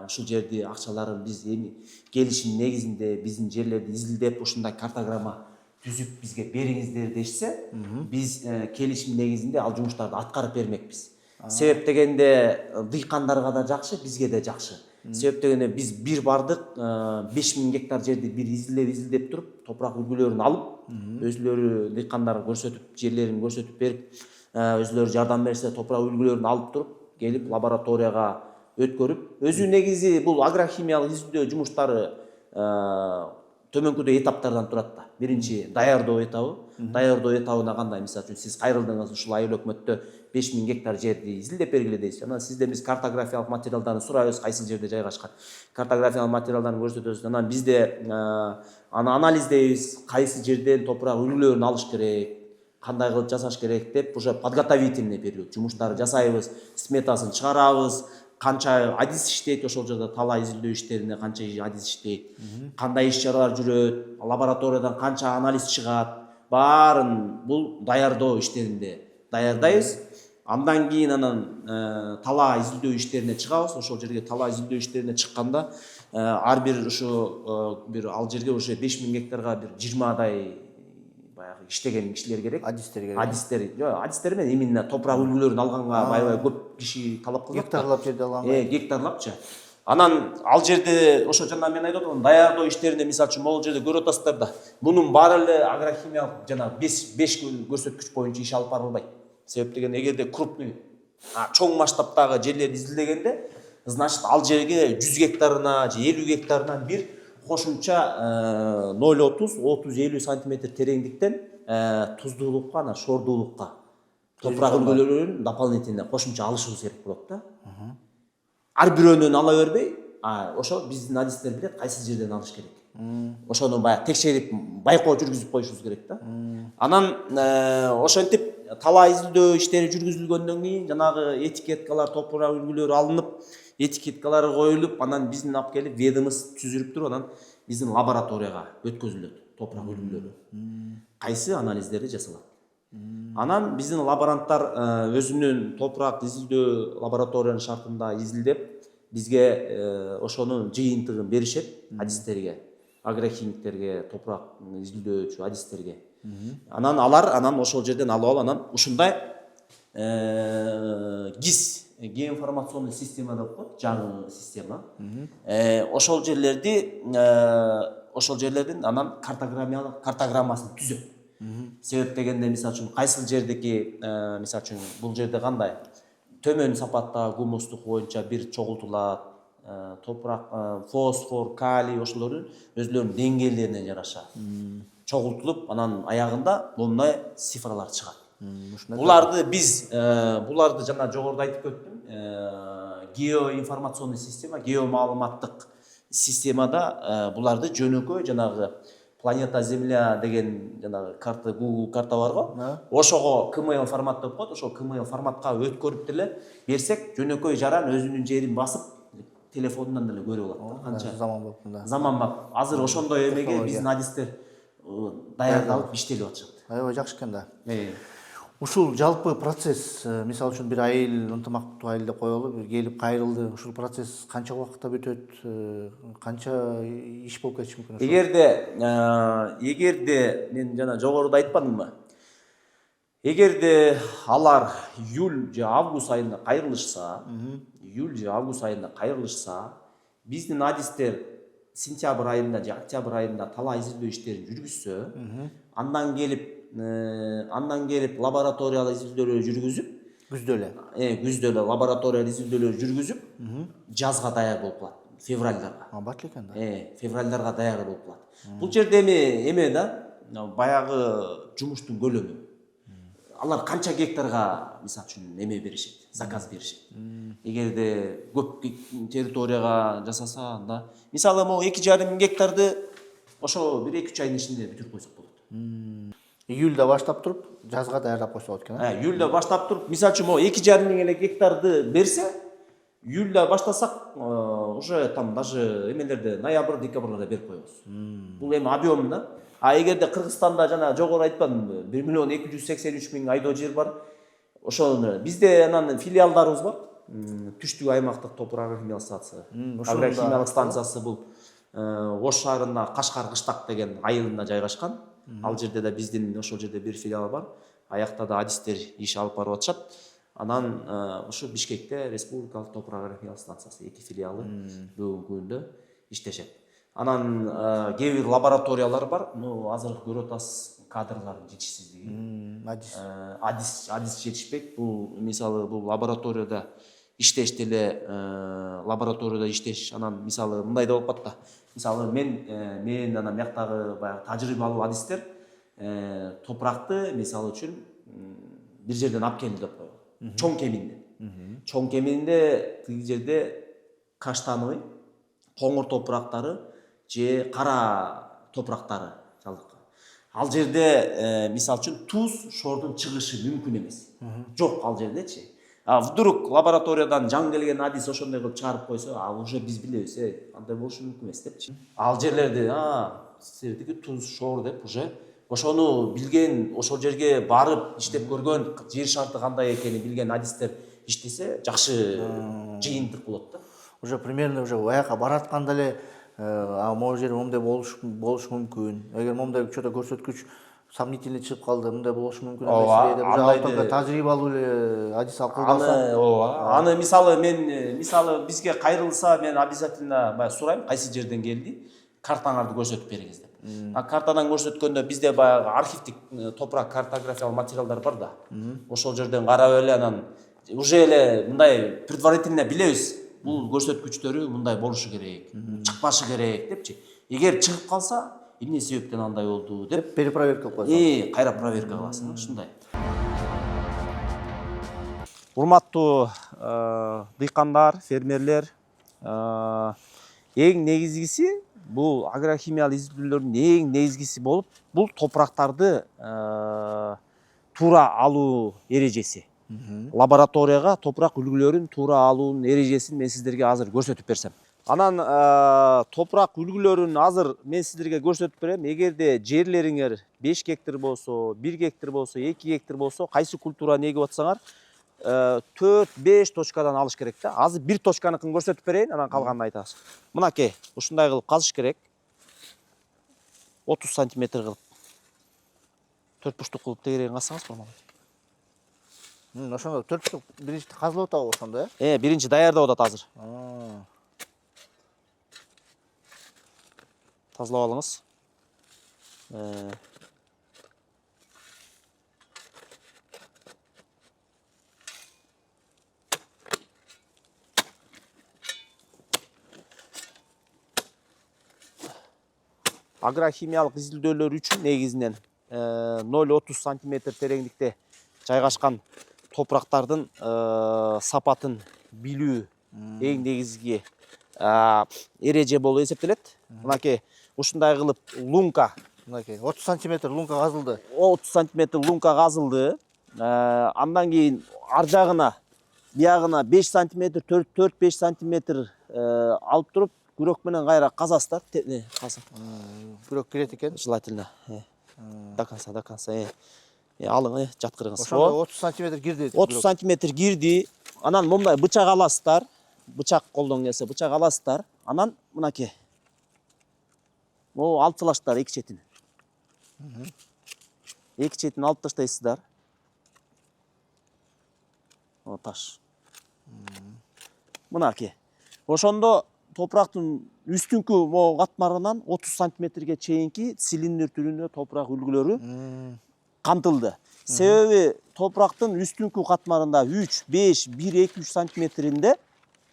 ушул жерди акчаларын биз эми келишим негизинде биздин жерлерди изилдеп ушундай картограмма түзүп бизге бериңиздер дешсе, биз келишим негизинде ал жумуштарды аткарып бермекпиз. Себеп дегенде дыйкандарга да жакшы, бизге да жакшы. Себеп дегенде биз бир бардык 5000 гектар жерди бир изилдеп туруп, топурак үлгүлөрүн алып, өзүлөрү дыйкандар көрсөтүп, жерлерин көрсөтүп берип, өзүлөрү жардам берсе, топурак үлгүлөрүн алып туруп, келип лабораторияга өткөрүп, өзү негизи бул агрохимиялык изилдөө жумуштары төмөнкүдөй этаптардан турат да. Биринчи даярдоо этабы. Даярдоо этабына кандай, мисалы үчүн сиз кайрылдыңыз, ушул айыл өкмөттө 5000 гектар жерди изилдеп бергиле дейсиз. Анан сизден биз картографиялык материалдарды сурайбыз, кайсы жерде жайгашкан. Картографиялык материалдарды көрсөтөбүз. Анан бизде аны анализдейбиз, кайсы жерден топурак үлгүлөрүн алыш керек, кандай кылып жасаш керек деп уже подготовительный период жумуштарды жасайбыз, сметасын чыгарабыз. Канча адис иштейт ошол жерде, тала изилдөө иштерине канча адис иштейт, кандай иш чаралар жүрөт, лабораториядан канча анализ чыгат, баарын бул даярдоо иштеринде даярдайбыз. Андан кийин анан тала изилдөө иштерине чыгабыз. Ошол жерге тала изилдөө иштерине чыкканда ар бир ушу бир ал жерге уже 5000 гектарга бир 20дай баягы иштеген кишилер керек. Адистер керек. Адистер менен именно топурак үлгүлөрүн алганга аябай көп киши талап кылат. Гектарлап жерди алганга. Гектарлапчы. Анан ал жерде ошо жана мен айтып атам, даярдоо иштеринде мисалы үчүн могул жерде көрүп атасыздар да. Мунун баары эле агрохимиялык жана 5 көрсөткүч боюнча иш алып барылбайт. Себеп деген эгерде крупный, чоң масштабтагы жерлерди изилдегенде значит ал жерге 100 гектарына же 50 гектарынан бир кошумча 0,30-30-50 сантиметр тереңдиктен туздуулукка, ана шордуулукка топурак үлгүлөрүн дополнительно кошумча алышыбыз керек болот да. Ар бирөөнөн ала бербей, ошо биздин адистер билет кайсы жерден алыш керек. Ошону баягы текшерип, байкоо жүргүзүп коюшубуз керек да. Анан ошентип талаа изилдөө иштери жүргүзүлгөндөн кийин жанагы этикеткалар, топурак үлгүлөрү алынып, этикеткалары коюлуп, анан биздин алып келип ведомство түзүлүп туруп, анан биздин лабораторияга өткөзүлөт топурак үлгүлөрү. Кайсы анализдери жасалат. Анан биздин лаборанттар өзүнүн топурак изилдөө лабораториянын шартында изилдеп, бизге ошонун жыйынтыгын беришет адистерге, агрохимиктерге, топурак изилдөөчү адистерге. Анан алар ошол жерден алып алып, анан ушундай ГИС, геоинформационный система деп коет, жаңы система. Ошол жерлердин анан картограммасын түзөт. Себеп дегенде, мисалы үчүн, кайсыл жердеки, мисалы үчүн, бул жерде кандай төмөн сапатта гумустук боюнча бир чогултулат, топурак, фосфор, калий ошолордун өзлөрүнүн деңгээлдерине жараша чогултулуп, анан аягында мындай цифралар чыгат. Буларды жана жогоруда айтып өттүм, геоинформационный система, геомаалыматтык системада буларды жөнөкөй жанагы планета Земля деген жанагы карта, Google карта бар го. Ошого KML формат деп коет. Ошол KML форматка өткөрүп деле берсек, жөнөкөй жаран өзүнүн жерин басып, телефонунан деле көрүп алат. Канча заман болуп да. Заман бак. Азыр ошондой эмеге биздин адистер даярдалып иштелип атышат. Аябай жакшы экен да. Ушул жалпы процесс, мисалы үчүн бир айыл, ынтымактуу айыл деп коелу, бир келип кайрылды. Ушул процесс канча убакытта бүтөт? Канча иш болуп кетиши мүмкүн? Эгерде мен жана жогоруда айтпадымбы? Эгерде алар июль же август айында кайрылышса, биздин адистер сентябрь айында же октябрь айында талаа изилдөө иштерин жүргүзсө, андан келип лабораториялык изилдөөлөр жүргүзүп, күздө эле лабораториялык изилдөөлөр жүргүзүп, жазга даяр болуп калат, февралдарга. Бат экен да. Февралдарга даяр болуп калат. Бул жерде эме да, баягы жумуштун көлөмү. Алар канча гектарга, мисалы үчүн, эме беришет, заказ беришет. Эгерде көп территорияга жасаса, анда мисалы могу 2,5 гектарды ошо 1-2 айдын ичинде бүтүрүп койсок болот. Июльда баштап туруп, жазга даярдап койсо болот экен. Июльда баштап туруп, мисалы үчүн могу 2,5 гектарды берсе, июльда баштасак, уже там даже эмелерде ноябрь, декабрда берип коебуз. Бул эми объем да. Эгерде Кыргызстанда жана жогору айтпадымбы, 1,283,000 айдоо жер бар. Ошону бизде анан филиалдарыбыз бар. Түштүк аймактык топурак агрохимиялык станция. Агрохимиялык станциясы бул Ош шаарында Кашкар Кыштак деген айылында жайгашкан. Ал жерде да биздин ошол жерде бир филиал бар. Аякта да адистер иш алып барып атышат. Анан ушу Бишкекте Республикалык топурак агрохимиялык станциясы 2 филиалы бүгүнкү күндө иштешет. Анан кээ бир лабораториялар бар. Азыр көрүп атасыз кадрлардын жетишсиздиги. Адис жетишпейт. Бул мисалы бул лабораторияда иштеш деле лабораторияда иштеш, анан мисалы мындай да болуп атат да. Мисалы мен анан мияктагы баягы тажрыйбалуу адистер топуракты мисалы үчүн бир жерден алып келди деп коелу. Чоң кеминде тиги жерде каштановый, коңур топурактары же кара топурактары жалдыккан. Ал жерде мисалы үчүн туз шордун чыгышы мүмкүн эмес. Жок ал жердечи. Вдруг лабораториядан жаңы келген адис ошондой кылып чыгарып койсо, уже биз билебиз, андай болушу мүмкүн эмес депчи. Ал жерлерди, силердики туз шор деп уже ошону билген, ошол жерге барып иштеп көргөн, жер шарты кандай экенин билген адистер иштесе, жакшы жыйынтык болот да. Уже примерно уже аяка баратканда эле могу жер момундай болуш мүмкүн. Эгер момундай чөтө көрсөткүч сомнительный чыгып калды, мындай болушу мүмкүн эмес деп уже алтынга тажрыйбалуу эле адис алып калса. Аны мисалы бизге кайрылса, мен обязательно баягы сурайм, кайсы жерден келди, картаңарды көрсөтүп бериңиз деп. Картадан көрсөткөндө бизде баягы архивдик топурак картографиялык материалдар бар да. Ошол жерден карап эле анан уже эле мындай предварительно билебиз. Бул көрсөткүчтөрү мындай болушу керек, чыкпашы керек депчи. Эгер чыгып калса, эмне себептен андай болду деп перепроверка кылып коесуң. кайра проверка кыласың, ушундай. Урматтуу дыйкандар, фермерлер, эң негизгиси бул агрохимиялык изилдөөлөрдүн эң негизгиси болуп, бул топурактарды туура алуу эрежеси. Лабораторияга топурак үлгүлөрүн туура алуунун эрежесин мен сиздерге азыр көрсөтүп берсем. Анан топурак үлгүлөрүн азыр мен сиздерге көрсөтүп берем. Эгерде жерлериңер 5 гектар болсо, 1 гектар болсо, 2 гектар болсо, кайсы культураны эгип атсаңар, 4-5 точкадан алыш керек да. Азыр 1 точканыкын көрсөтүп берейин, анан калганын айтабыз. Мынакей, ушундай кылып казыш керек. 30 сантиметр кылып. 4 буштук кылып тегерегин казсаңыз болмок. Ошондо 4 буштук биринчи казылып атабы ошондо, э? Биринчи даярдап атат азыр. Тазалап алыңыз. Агрохимиялык изилдөөлөр үчүн негизинен 0,30 сантиметр тереңдикте жайгашкан топурактардын сапатын билүү эң негизги эреже болуп эсептелет. Мынакей ушундай кылып лунка, Мынакей 30 сантиметр лунка казылды. 30 сантиметр лунка казылды. Андан кийин ар жагына, биягына 5 сантиметр, 4-5 сантиметр алып туруп, күрөк менен кайра казасыздар. Күрөк кирет экен. Желательно. До конца. Алың, жаткырыңыз. Ошондо 30 сантиметр кирди. 30 сантиметр кирди. Анан мындай бычак аласыздар. Бычак колдон келсе, бычак аласыздар. Анан мынакей. Алып саласыздар эки четин. Эки четин алып таштайсыздар. Таш. Мынакей. Ошондо топурактын үстүнкү катмарынан 30 сантиметрге чейинки цилиндр түрүндө топурак үлгүлөрү камтылды. Себеби топурактын үстүнкү катмарында 3, 5, 1, 2, 3 сантиметринде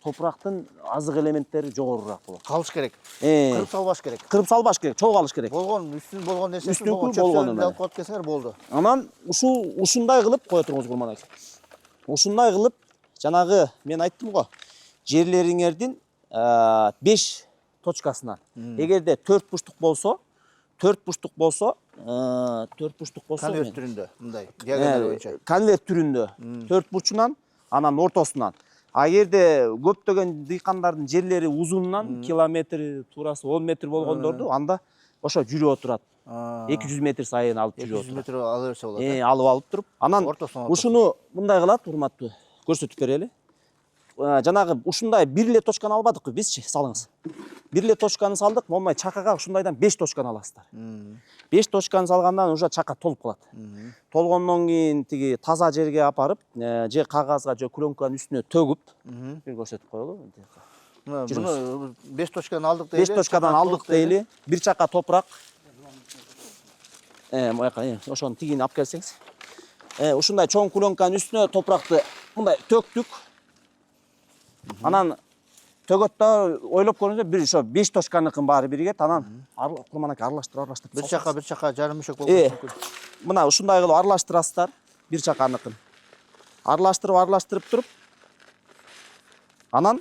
топурактын азык элементтери жогорураак болот. Калыш керек. Кырып салбаш керек. Кырып салбаш керек, чогуу алыш керек. Үстүн болгон нерсесин Үстүнкү болгонун алып коюп кетсеңер болду. Анан ушундай кылып кое туруңуз Курманбек. Ушундай кылып жанагы мен айттым го, жерлериңердин 5 точкасынан. Эгерде 4 буштук болсо, конверт түрүндө, мындай диагональ боюнча. Конверт түрүндө 4 бурчунан, анан ортосунан. А эгерде көптөгөн дыйкандардын жерлери узунунан километр, туурасы 10 метр болгондорду, анда ошо жүрүп отурат. 200 метр сайын алып жүрүп отурат. 200 метр ала берсе болот. Алып туруп, анан ушуну мындай кылат, урматтуу, көрсөтүп берели. Жанагы ушундай бир эле точканы албадыкпы бизчи, салыңыз. Бир эле точканы салдык, момай чакага ушундайдан 5 точканы аласыздар. 5 точканы салгандан уже чака толуп калат. Толгондон кийин тиги таза жерге апарып, же кагазга, же пленканын үстүнө төгүп, бир көрсөтүп коелу. Муну 5 точкадан алдык дейли. 5 точкадан алдык дейли. Бир чака топурак. Мояка, ошону тигини алып келсеңиз. Ушундай чоң пленканын үстүнө топуракты мындай төктүк. Анан төгөт да ойлоп көрүңүздөр, бир ошо 5 точканыкын баары биригет, анан Курманбек аралаштырып. Бир чака жарым мөшөк болуп мүмкүн. Мына ушундай кылып аралаштырасыздар, бир чаканыкын. Аралаштырып туруп, анан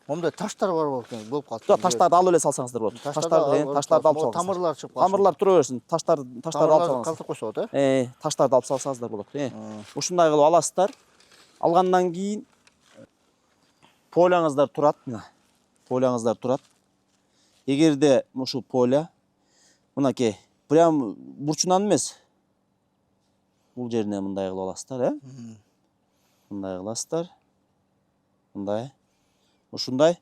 момундай таштар бар болуп калат. Жок, таштарды алып эле салсаңыздар болот. Таштарды алып салсаңыздар. Тамырлар чыгып калат. Тамырлар тура берсин. Таштарды алып салсаңыздар. Калтырып койсо болот, таштарды алып салсаңыздар болот. Ушундай кылып аласыздар. Алгандан кийин поляңыздар турат, мына. Поляңыздар турат. Эгерде ушул поля мынакей, прям бурчунан эмес. Бул жерине мындай кылып аласыздар, Мындай кыласыздар. Мындай. Ушундай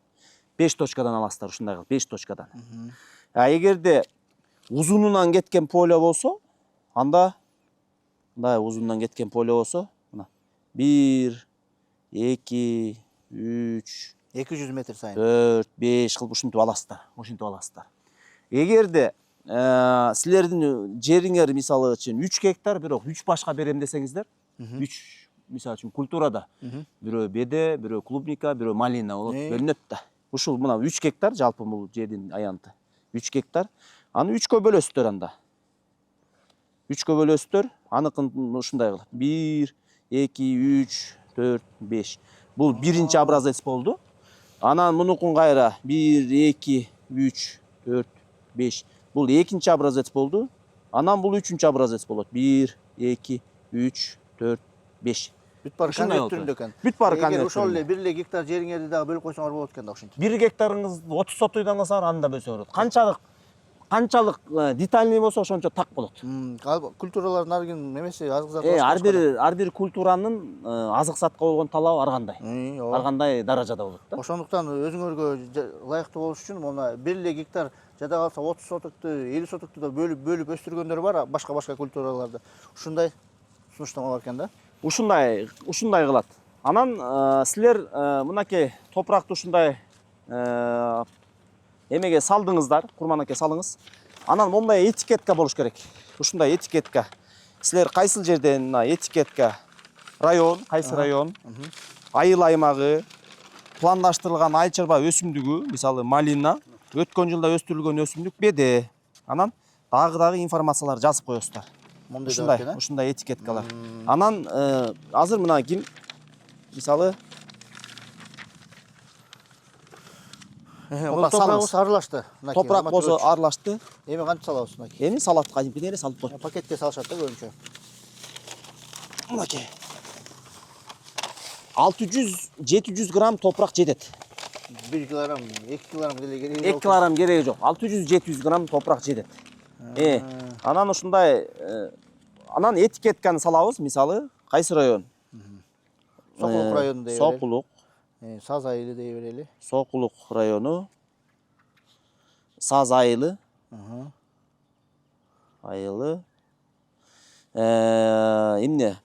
5 точкадан аласыздар, ушундай кылып 5 точкадан. Эгерде узунунан кеткен поля болсо, анда мындай узунунан кеткен поля болсо, мына 1, 2, 3, 200 метр сайын. 4, 5 кылып ушинтип аласыздар. Эгерде силердин жериңер мисалы үчүн 3 гектар, бирок 3 башка берем десеңиздер, 3 мисалы үчүн культурада бирөө беде, бирөө клубника, бирөө малина болот, бөлүнөт да. Ушул мына 3 гектар жалпы бул жердин аянты. 3 гектар. Аны 3кө бөлөсүздөр анда. 3кө бөлөсүздөр. Аныкын ушундай кылат. 1, 2, 3, 4, 5. Бул биринчи образец болду. Анан мунукун кайра 1, 2, 3, 4, 5. Бул экинчи образец болду. Анан бул үчүнчү образец болот. 1, 2, 3, 4, 5. Бүт баары конверт түрүндө экен. Бүт баары конверт. Эгер ошол эле 1 гектар жериңерди дагы бөлүп койсоңор болот экен да ошентип. 1 гектарыңыз 30 сотуйдан алсаңар аны да бөлсөңөр болот. Канчалык детальный болсо ошончо так болот. Культуралардын ар ким немеси азык заты Ар бир культуранын азык затка болгон талабы ар кандай. Ар кандай даражада болот да. Ошондуктан өзүңөргө ылайыктуу болуш үчүн мына 1 эле гектар жада калса 30 сотукту, 50 сотукту да бөлүп өстүргөндөр бар башка культураларда. Ушундай сунуштама бар экен да. Ушундай кылат. Анан силер мынакей топуракты ушундай эмеге салдыңыздар, курманакей салыңыз. Анан мондай этикетка болуш керек. Ушундай этикетка. Силер кайсыл жерден этикетка район, кайсы район, айыл аймагы, пландаштырылган айыл чарба өсүмдүгү, мисалы малина, өткөн жылда өстүрүлгөн өсүмдүк беде. Анан дагы информациялар жазып коесуздар. Ушундай этикеткалар. Анан азыр мына ким мисалы топурагыбыз аралашты. Топурак болсо аралашты. Эми кантип салабыз мынакей? Эми салат кадимкидей эле салып кой. Пакетке салышат да көбүнчө. Мынакей. 600-700 грамм топурак жетет. 1 килограмм, 2 килограмм деле кереги жок. 2 килограмм кереги жок. 600-700 грамм топурак жетет. Анан ушундай анан этикетканы салабыз, мисалы, кайсы район? Сокулук району дей берели. Сокулук. Саз айылы дей берели. Сокулук району. Саз айылы. Айылы. Эмне?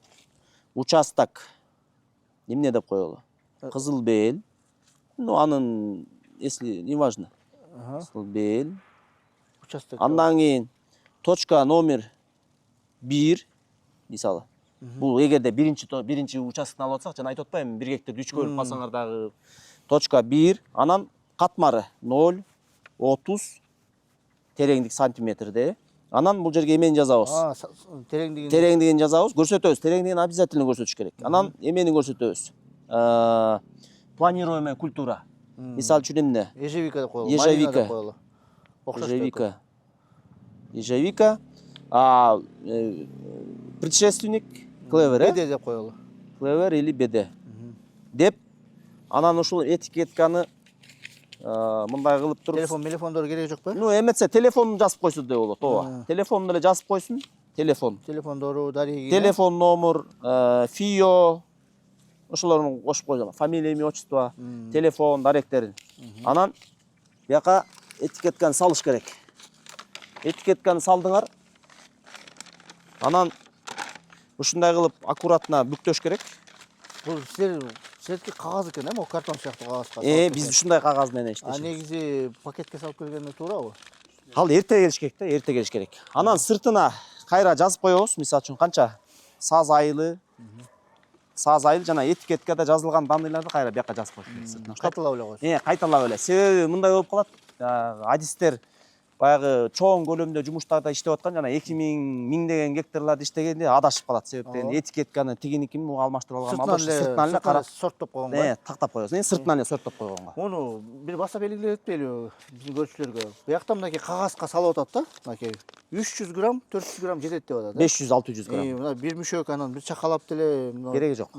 Участок. Эмне деп коелу? Кызыл бел. Ну, анын, если не важно. Кызыл бел. Участок. Андан кийин точка номер 1, мисалы. Бул эгерде биринчи участоктун алып атсак, жана айтып атпаймынбы, 1 гектарда 3 бөлүп калсаңар дагы точка 1, анан катмары 0,30 тереңдик сантиметрде. Анан бул жерге эмени жазабыз. Тереңдигин жазабыз, көрсөтөбүз. Тереңдигин обязательно көрсөтүш керек. Анан эмени көрсөтөбүз. Планируемая культура. Мисалы үчүн эмне? Ежевика деп коелу. Ежевика. Ежевика. Ежевика. Предшественник клевер, беде деп коелу. Клевер или беде. Деп, анан ушул этикетканы мындай кылып туруп. Телефондор кереги жок бе? Ну, эметсе телефонун жазып койсун деп болот, ооба. Телефонун эле жазып койсун. Телефондору, дареги. Телефон номер, ФИО, ошолорун кошуп койгон. Фамилия, имя, отчество, телефон, даректерин. Анан бияка этикетканы салыш керек. Этикетканы салдыңар. Анан ушундай кылып аккуратно бүктөш керек. Бул силердики кагаз экен, могу картон сыяктуу кагазга. Биз ушундай кагаз менен иштешебиз. Негизи пакетке салып келгенде туурабы? Ал эрте келиш керек да, эрте келиш керек. Анан сыртына кайра жазып коебуз, мисалы үчүн канча саз айылы. Саз айыл жана этикеткада жазылган данныйларды кайра бияка жазып коюш керек сыртына. Кайталап эле коесуз. Кайталап эле. Себеби мындай болуп калат. Адистер баягы чоң көлөмдө жумуштарда иштеп аткан жана 2000 миңдеген гектарларда иштегенде адашып калат. Себептен этикетканы тигиникин алмаштырып алган болуп, сыртынан эле карап сорттоп койгонго. Тактап коебуз. Сыртынан эле сорттоп койгонго. Муну бир баса белгилеп этпейлиби биздин көрүүчүлөргө? Буякта мынакей кагазга салып атат да. Мынакей 300 грамм, 400 грамм жетет деп атат. 500-600 грамм. Мына бир мүшөк анан бир чакалап деле Кереги жок.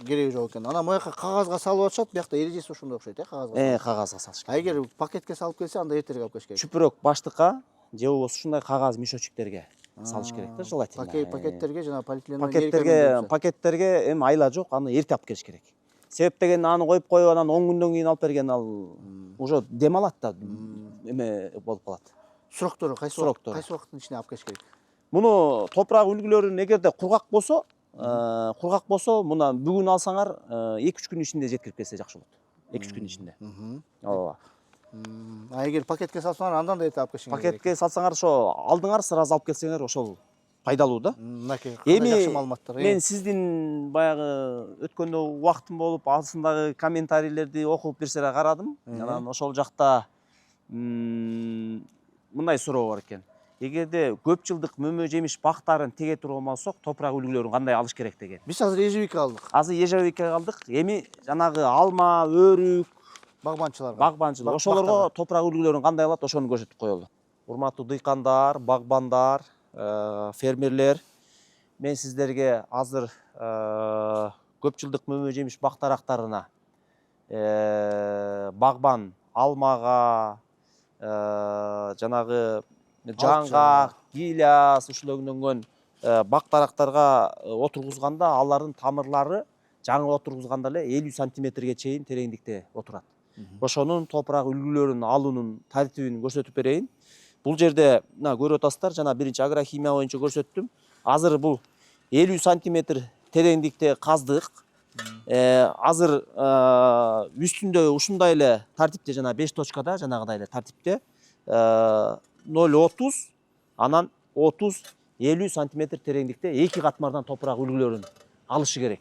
Кереги жок экен. Анан буяка кагазга салып атышат, буякта эрежеси ошондой окшойт, кагазга. Кагазга салыш керек. Эгер пакетке салып келсе, анда эртерээк алып келиш керек. Чүпүрөк баштыкка же болбосо ушундай кагаз мешочектерге салыш керек да, желательно. Пакеттерге жана полиэтилен пакеттерге эми айла жок, аны эрте алып келиш керек. Себеп деген аны коюп коюп анан 10 күндөн кийин алып берген ал уже дем алат да, эме болуп калат. Сроктору кайсы убакыттын ичине алып келиш керек? Муну топурак үлгүлөрүн эгерде кургак болсо, мына бүгүн алсаңар 2-3 күн ичинде жеткирип келсе жакшы болот. 2-3 күн ичинде. Ооба. Эгер пакетке салсаңар, андан да эрте алып келишиңер керек. Пакетке салсаңар, ошо алдыңар сразу алып келсеңер, ошол пайдалуу да. Мынакей кандай жакшы маалыматтар. Мен сиздин баягы өткөндө убактым болуп, астындагы комментарийлерди окуп бир сере карадым. Анан ошол жакта мындай суроо бар экен. Эгерде көп жылдык мөмө жемиш бактарын теге турган болсок, топурак үлгүлөрүн кандай алыш керек деген. Биз азыр ежевика алдык. Азыр ежевика алдык. Эми жанагы алма, өрүк, багбанчылык ошолорго топурак үлгүлөрүн кандай алат, ошону көрсөтүп коелу. Урматтуу дыйкандар, багбандар, фермерлер, мен сиздерге азыр көп жылдык мөмө жемиш бактарактарына, багбан алмага, жанагы жаңгак, гиляс ушулөгүнөн бактарактарга отургузганда алардын тамырлары жаңы отургузганда эле 50 сантиметрге чейин тереңдикте отурат. Ошонун топурак үлгүлөрүн алуунун тартибин көрсөтүп берейин. Бул жерде мына көрүп атасыздар, жана биринчи агрохимия боюнча көрсөттүм. Азыр бул 50 сантиметр тереңдикте каздык. Азыр үстүндө ушундай эле тартипте, жана 5 точкада жанагыдай эле тартипте 0,30, анан 30-50 сантиметр тереңдикте эки катмардан топурак үлгүлөрүн алышы керек.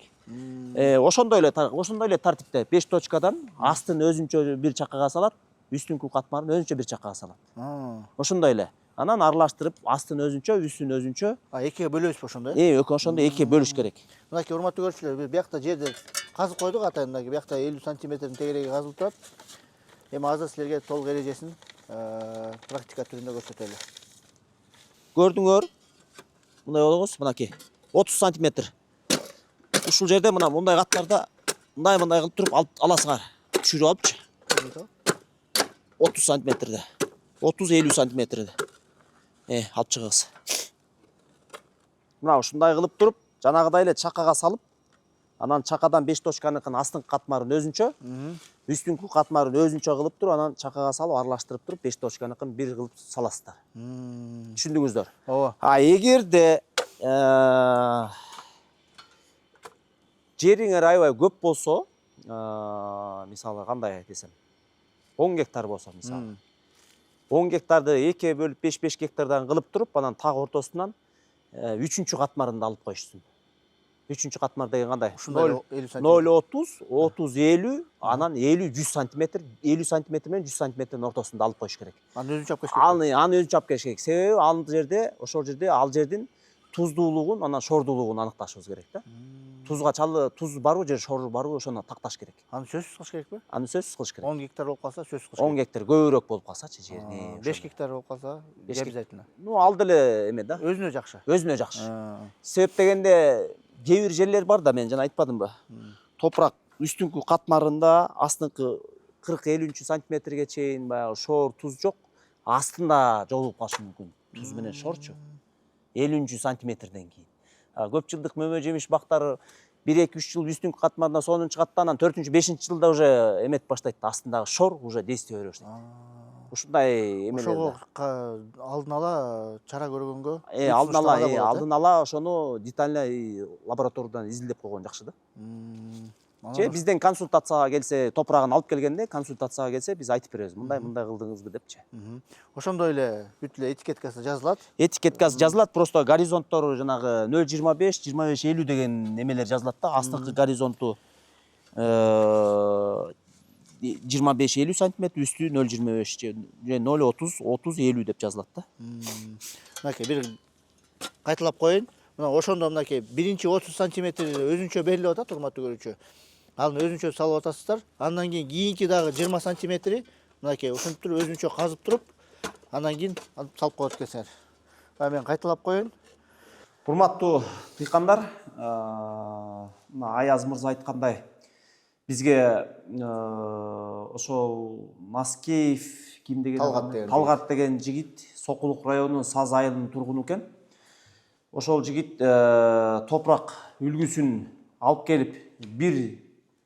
Ошондой эле тартипте 5 точкадан астын өзүнчө бир чакага салат, үстүнкү катмарын өзүнчө бир чакага салат. Ошондой эле. Анан аралаштырып, астын өзүнчө, үстүн өзүнчө. Экиге бөлөбүзбү ошондо? Ошондо экиге бөлүш керек. Мынакей урматтуу көрүүчүлөр, биз биякта жерде казып койдук атайындагы, биякта 50 сантиметрдин тегереги казылып турат. Эми азыр силерге толук эрежесин практика түрүндө көрсөтөлү. Көрдүңөр? Мындай болгос, мынакей 30 сантиметр. Ушул жерде мындай каттарда мындай кылып туруп аласыңар. Түшүрүп алыпчы. 30 сантиметрде. 30-50 сантиметрде. Алып чыгыңыз. Мына ушундай кылып туруп, жанагыдай эле чакага салып, анан чакадан 5 точканыкын астыңкы катмарын өзүнчө, үстүнкү катмарын өзүнчө кылып туруп, анан чакага салып, аралаштырып туруп, 5 точканыкын бир кылып саласыздар. Түшүндүңүздөр? Ооба. Эгерде жериңер аябай көп болсо, мисалы кандай десем, 10 гектар болсо мисалы. 10 гектарды 2-ге бөлүп 5-5 гектардан кылып туруп, анан так ортосунан 3-чү катмарында алып коюшсун. 3-чү катмар деген кандай? 0,30, 30-50, анан 50-100 сантиметр, 50 сантиметр менен 100 сантиметрдин ортосунда алып коюш керек. Аны өзүнчө алып келиш керек. Аны өзүнчө алып келиш керек. Себеби ал жерде, ошол жерде ал жердин туздуулугун, анан шордуулугун аныкташыбыз керек да. Тузга туз барбы же шор барбы, ошону такташ керек. Аны сөзсүз кылыш керекпи? Аны сөзсүз кылыш керек. 10 гектар болуп калса сөзсүз кылыш керек. 10 гектар көбүрөөк болуп калсачы жерни. 5 гектар болуп калса обязательно. Ал деле эме да. Өзүнө жакшы. Өзүнө жакшы. Себеп дегенде кээ бир жерлер бар да, мен жана айтпадымбы? Топурак үстүнкү катмарында астыңкы 40-50 сантиметрге чейин баягы шор, туз жок, астында жолугуп калышы мүмкүн. Туз менен шорчу. 50 сантиметрден кийин. Көп жылдык мөмө жемиш бактары 1-2-3 жыл үстүнкү катмарында, сонунчу катта, анан 4-5 жылда уже эметип баштайт. Астындагы шор уже действие бере баштайт. Ушундай эмелер. Ошого алдын ала чара көргөнгө, алдын ала ошону детально лабораториядан изилдеп койгон жакшы да. Же бизден консультацияга келсе, топурагын алып келгенде консультацияга келсе, биз айтып беребиз. Мындай кылдыңызбы депчи. Ошондой эле бүт эле этикеткасы жазылат. Этикеткасы жазылат, просто горизонттору жанагы 0,25, 25-50 деген эмелер жазылат да. Астыңкы горизонту 25-50 сантиметр, үстү 0,25 же 0,30, 30-50 деп жазылат да. Мынакей бир кайталап коеюн. Мына ошондо мынакей биринчи 30 сантиметр өзүнчө берилип атат, урматтуу көрүүчү. Аны өзүнчө салып атасыздар. Андан кийинки дагы 20 сантиметри мынакей ушинтип туруп өзүнчө казып туруп, андан кийин салып коет экенсиңер. Мен кайталап коеюн. Урматтуу дыйкандар, мына Аяз мырза айткандай, бизге ошол Наскеев ким деген Талгат деген жигит Сокулук районунун Саз айылынын тургуну экен. Ошол жигит топурак үлгүсүн алып келип, бир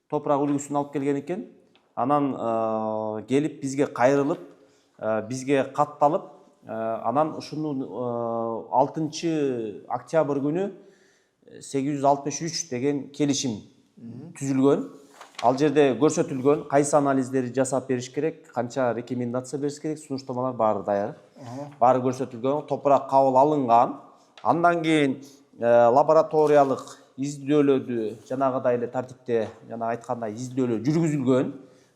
топурак үлгүсүн алып келген экен. Анан келип бизге кайрылып, бизге катталып, анан ушуну 6 октябрь күнү 863 деген келишим түзүлгөн. Ал жерде көрсөтүлгөн кайсы анализдерди жасап бериш керек, канча рекомендация бериш керек, сунуштамалар баары даяр. Баары көрсөтүлгөн, топурак кабыл алынган. Андан кийин лабораториялык изилдөөлөрдү жанагыдай эле тартипте жана айткандай изилдөөлөр жүргүзүлгөн.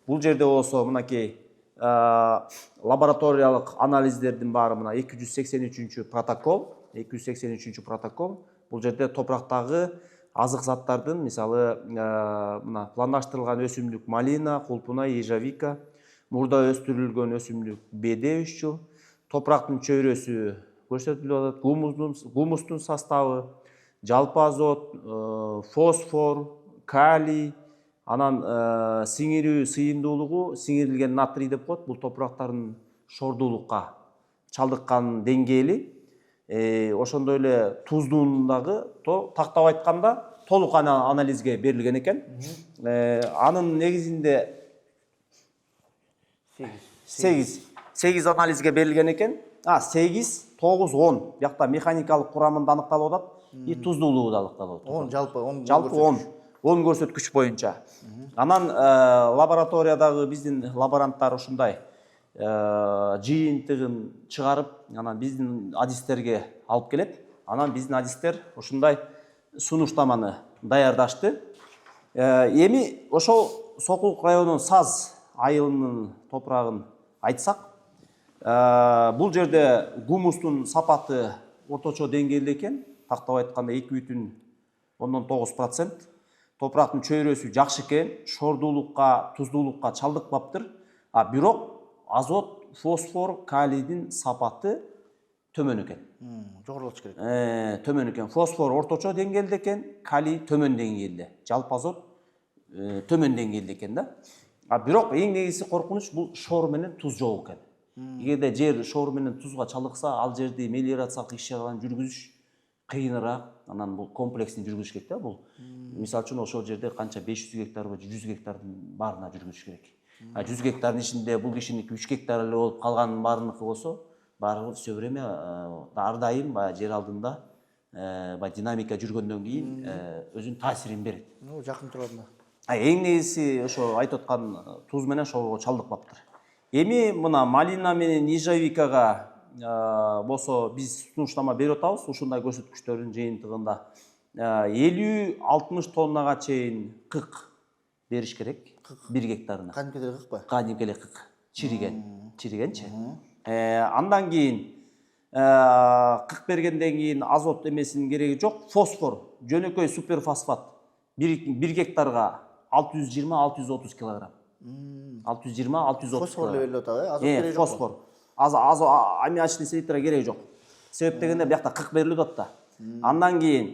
Бул жерде болсо мынакей лабораториялык анализдердин баары мына 283 протокол. 283 протокол. Бул жерде топурактагы азык заттардын, мисалы, мына пландаштырылган өсүмдүк малина, кулпунай, ежевика, мурда өстүрүлгөн өсүмдүк беде 3 жыл, топурактын чөйрөсү көрсөтүлүп атат, гумустун составы, жалпы азот, фосфор, калий, анан сиңирүү сыйымдуулугу, сиңирилген натрий деп коет. Бул топурактардын шордуулукка чалдыккан деңгээли, ошондой эле туздугун дагы тактап айтканда толук анализге берилген экен. Анын негизинде 8 анализге берилген экен. 8, 9, 10. Бuyakta механикалык курамында аныкталып атат. И туздуулугу да аныкталып атат. 10 жалпы 10. Жалпы 10. 10 көрсөткүч боюнча. Анан лабораториядагы биздин лаборанттар ушундай жыйынтыгын чыгарып, анан биздин адистерге алып келет. Анан биздин адистер ушундай сунуштаманы даярдашты. Эми ошол Сокулук районунун Саз айылынын топурагын айтсак, бул жерде гумустун сапаты орточо деңгээлде экен. Тактап айтканда 2,9%. Топурактын чөйрөсү жакшы экен, шордуулукка, туздуулукка чалдыкпаптыр. Бирок азот, фосфор, калийдин сапаты төмөн экен. Жогорулуш керек. Төмөн экен. Фосфор орточо деңгээлде экен, калий төмөн деңгээлде. Жалпы азот төмөн деңгээлде экен да. Бирок эң негизги коркунуч бул шор менен туз жок экен. Эгерде жер шор менен тузга чалдыкса, ал жерди мелиорациялык иш-чараларын жүргүзүш кыйыныраак. Анан бул комплекстин жүргүзүш керек да. Бул мисалы үчүн ошол жерде канча 500 гектар же 100 гектардын баарына жүргүзүш керек. 100 гектардын ичинде бул кишиники 3 гектар эле болуп калганын баарыныкы болсо, баары все время ар дайым жер алдында динамика жүргөндөн кийин өзүнүн таасирин берет. Жакын турганда. Эң негизи ошо айтып аткан туз менен шорго чалдыкпаптыр. Эми мына малина менен ежевикага болсо биз сунуштама берип атабыз. Ушундай көрсөткүчтөрдүн жыйынтыгында 50-60 тоннага чейин кык бериш керек 1 гектарына. Кадимкидей кыкпы? Кадимкидей кык. Чиригенчи. Андан кийин кык бергенден кийин азот эмесинин кереги жок. Фосфор, жөнөкөй суперфосфат 1 гектарга 620-630 килограмм. 620-630 фосфор левелде атабы, азот кереги жок. Фосфор. Аммиачный селитр кереги жок. Себеп дегенде буякта кык берилип атат да. Андан кийин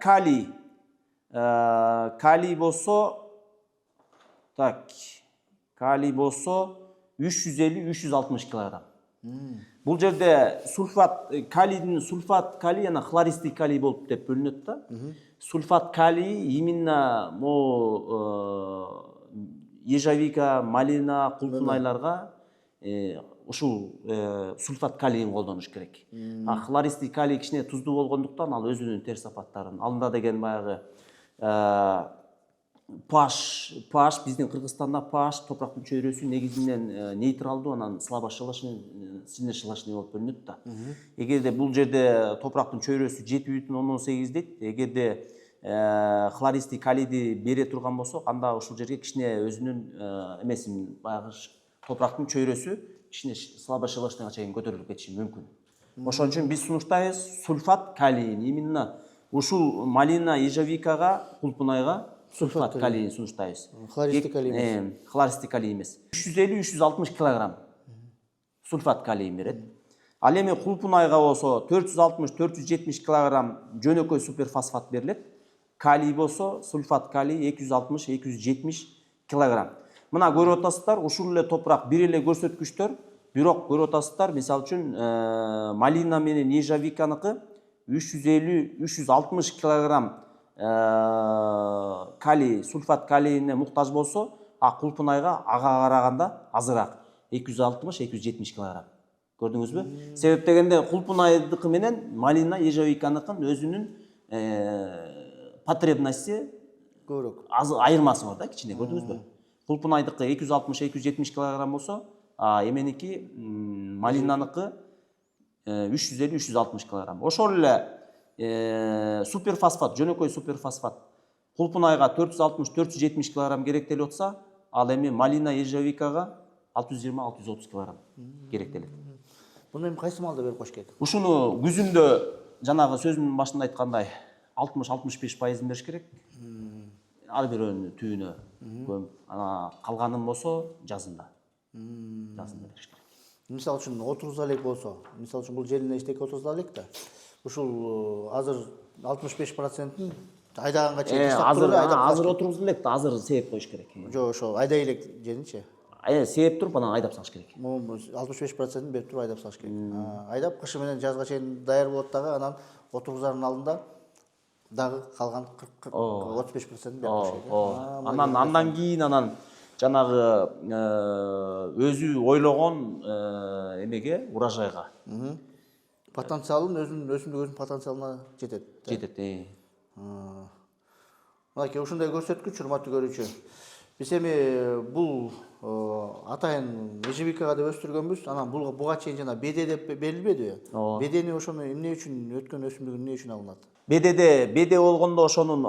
калий. Калий болсо 350-360 килограмм. Бул жерде сульфат калийдин сульфат калий жана хлористый калий болуп деп бөлүнөт да. Сульфат калий именно ежевика, малина, кулпунайларга ушул сульфат калийин колдонуш керек. Хлористый калий кичине туздуу болгондуктан ал өзүнүн терс апаттарын. Алында деген баягы pH биздин Кыргызстанда pH топурактын чөйрөсү негизинен нейтралдуу, анан слабошелочный, сильношелочный болуп бөлүнөт да. Эгерде бул жерде топурактын чөйрөсү 7,18 дейт, эгерде хлористый калийди бере турган болсок, анда ушул жерге кичине өзүнүн эмесин баягы топурактын чөйрөсү кичине слабошелочныйга чейин көтөрүлүп кетиши мүмкүн. Ошон үчүн биз сунуштайбыз сульфат калийин, именно ушул малина, ежевикага, кулпунайга сульфат калийин сунуштайбыз. Хлористый калий эмес. Хлористый калий эмес. 350-360 килограмм сульфат калийин берет. Ал эми кулпунайга болсо 460-470 килограмм жөнөкөй суперфосфат берилет. Калий болсо сульфат калий 260-270 килограмм. Мына көрүп атасыздар, ушул эле топурак бир эле көрсөткүчтөр, бирок көрүп атасыздар, мисалы үчүн малина менен ежевиканыкы 350-360 килограмм калий, сульфат калийине муктаж болсо, кулпунайга ага караганда азыраак 260-270 килограмм. Көрдүңүзбү? Себеп дегенде кулпунайдыкы менен малина, ежевиканыкын өзүнүн потребности көбүрөөк. Айырмасы бар да, кичине, көрдүңүзбү? Кулпунайдыкы 260-270 килограмм болсо, эменики малинаныкы 350-360 кг. Ошол эле суперфосфат, жөнөкөй суперфосфат кулпунайга 460-470 кг керектелип атса, ал эми малина, ежевикага 620-630 кг керектелет. Буну эми кайсы малда берип коюш керек? Ушуну күзүндө жанагы сөзүмдүн башында айткандай 60-65% бериш керек. Ар бирөөнүн түбүнө көмүп, ана калганын болсо жазында. Жазында бериш керек. Мисалы үчүн отургуза элек болсо, мисалы үчүн бул жерине эчтеке отургуза элек да. Ушул азыр 65%-ин айдаганга чейин иштеп туруп азыр отургуза элек да, азыр сээп коюш керек. Жок, ошо айдай элек жеринчи. Сээп туруп анан айдап салыш керек. 65%-ин берип туруп айдап салыш керек. Айдап кышы менен жазга чейин даяр болот дагы, анан отургузаардын алдында дагы калган 35%-ин берип коюш керек. Андан кийин жанагы өзү ойлогон эмеге, урожайга. Потенциалын өсүмдүк потенциалына жетет. Жетет. Мынакей ушундай көрсөткүч, урматтуу көрүүчү. Биз эми бул атайын ежевикага деп өстүргөнбүз. Анан буга чейин жана беде деп берилбедиби? Бедени ошону эмне үчүн өткөн өсүмдүк эмне үчүн алынат? Беде болгондо ошонун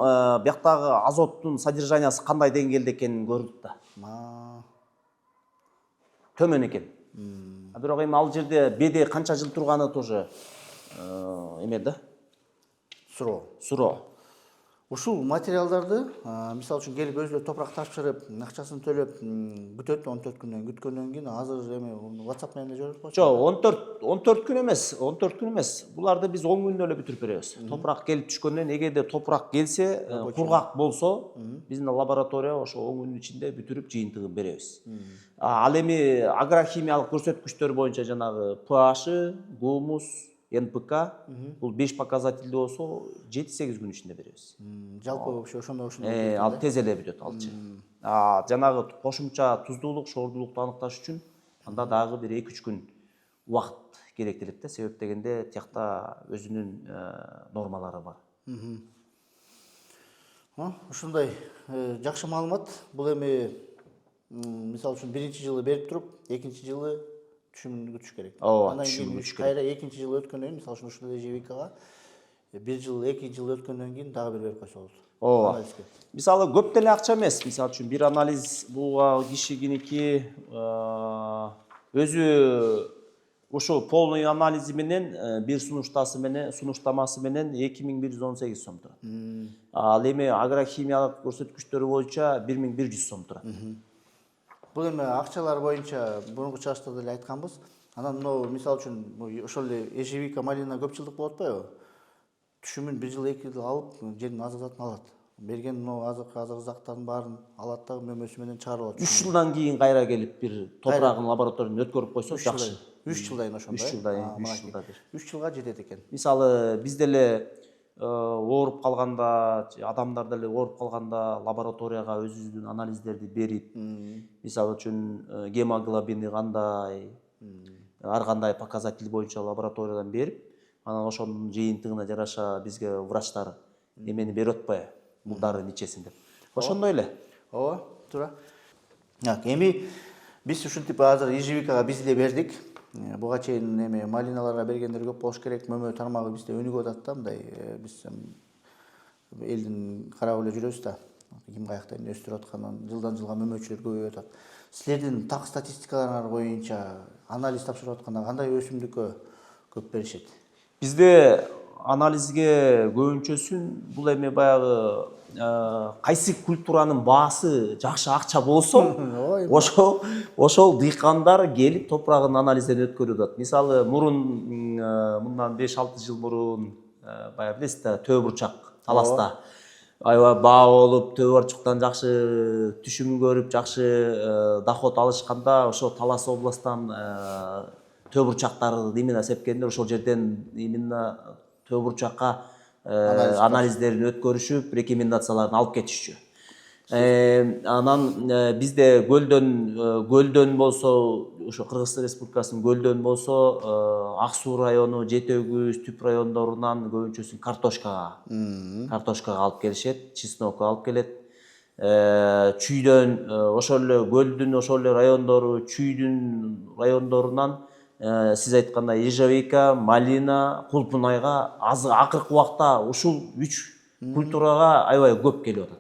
бияктагы азоттун содержаниясы кандай деңгээлде экенин көрдүк да. Төмөн экен. Бирок эми ал жерде беде канча жыл турганы тоже эме да. Суроо. Ушул материалдарды, мисалы үчүн келип өзүлөрү топурак тапшырып, акчасын төлөп күтөт, 14 күндөн күткөндөн кийин азыр эми WhatsApp менен жөнөтүп коет. Жок, 14 күн эмес. Буларды биз 10 күндө эле бүтүрүп беребиз. Топурак келип түшкөндөн кийин, эгерде топурак келсе, кургак болсо, биздин лаборатория ошо 10 күндүн ичинде бүтүрүп жыйынтыгын беребиз. Ал эми агрохимиялык көрсөткүчтөр боюнча жанагы pH, гумус, НПК бул 5 показательде болсо 7-8 күн ичинде беребиз. Жалпы вообще ошондой ал тез эле бүтөт алчы. Жанагы кошумча туздуулук, шоордуулукту аныкташ үчүн анда дагы бир 2-3 күн убакыт керектелет да, себеп дегенде тиякта өзүнүн нормалары бар. Ушундай жакшы маалымат. Бул эми мисалы үчүн биринчи жылы берип туруп, экинчи жылы түшүмүн күтүш керек. Андан кийин кайра экинчи жыл өткөндөн кийин, мисалы үчүн ушундай ежевикага 1 жыл, 2 жыл өткөндөн кийин дагы бир берип койсо болот. Мисалы көп деле акча эмес. Мисалы үчүн бир анализ буга кишиники өзү ошо полный анализи менен бир сунуштамасы менен 2118 сом турат. Ал эми агрохимиялык көрсөткүчтөрү боюнча 1100 сом турат. Бул эми акчалар боюнча мурунку чыгыштарда эле айтканбыз. Анан мынау мисалы үчүн ошол эле ежевика, малина көп жылдык болуп атпайбы? Түшүмүн 1 жыл 2 жыл алып, жердин азык затын алат. Берген мынау азык заттардын баарын алат да мөмөсү менен чыгарып алат. 3 жылдан кийин кайра келип бир топурагын лабораториядан өткөрүп койсо жакшы. 3 жылдан ошондой. 3 жылда бир. 3 жылга жетет экен. Мисалы биз деле ооруп калганда, адамдар деле ооруп калганда лабораторияга өзүбүздүн анализдерди берип, мисалы үчүн гемоглобини кандай, ар кандай показатель боюнча лабораториядан берип, анан ошонун жыйынтыгына жараша бизге врачтар эмени берип атпайбы, бул дарынын ичесин деп. Ошондой эле. Ооба, туура. Эми биз ушинтип азыр ежевикага биз эле бердик. Буга чейин эми малиналарга бергендер көп болуш керек. Мөмө тармагы бизде өнүгүп атат да, мындай биз элдин карап эле жүрөбүз да. Ким каякта эмне өстүрүп атканын жылдан жылга мөмөчүлөр көбөйүп атат. Силердин так статистикаларыңар боюнча анализ тапшырып атканда кандай өсүмдүккө көп беришет? Бизде анализге көбүнчөсүн бул эми баягы кайсы культуранын баасы жакшы акча болсо, ошол дыйкандар келип топурагын анализден өткөрүп атат. Мисалы, мындан 5-6 жыл мурун баягы билесиз да, төө бурчак таласта аябай баа болуп, төө бурчактан жакшы түшүм көрүп, жакшы доход алышканда, ошо Талас областан төө бурчактарды именно сепкенде ошол жерден именно төө бурчакка анализдерин өткөрүшүп, рекомендацияларын алып кетишчү. Анан бизде Көлдөн болсо, ошо Кыргызстан Республикасынын Көлдөн болсо, Ак-Суу району, Жети Өгүз, Түп райондорунан көбүнчөсүн картошкага алып келишет, чеснокко алып келет. Чүйдөн ошол эле Көлдүн ошол эле райондору, Чүйдүн райондорунан сиз айткандай ежевика, малина, кулпунайга азыр акыркы убакта ушул 3 культурага аябай көп келип атат.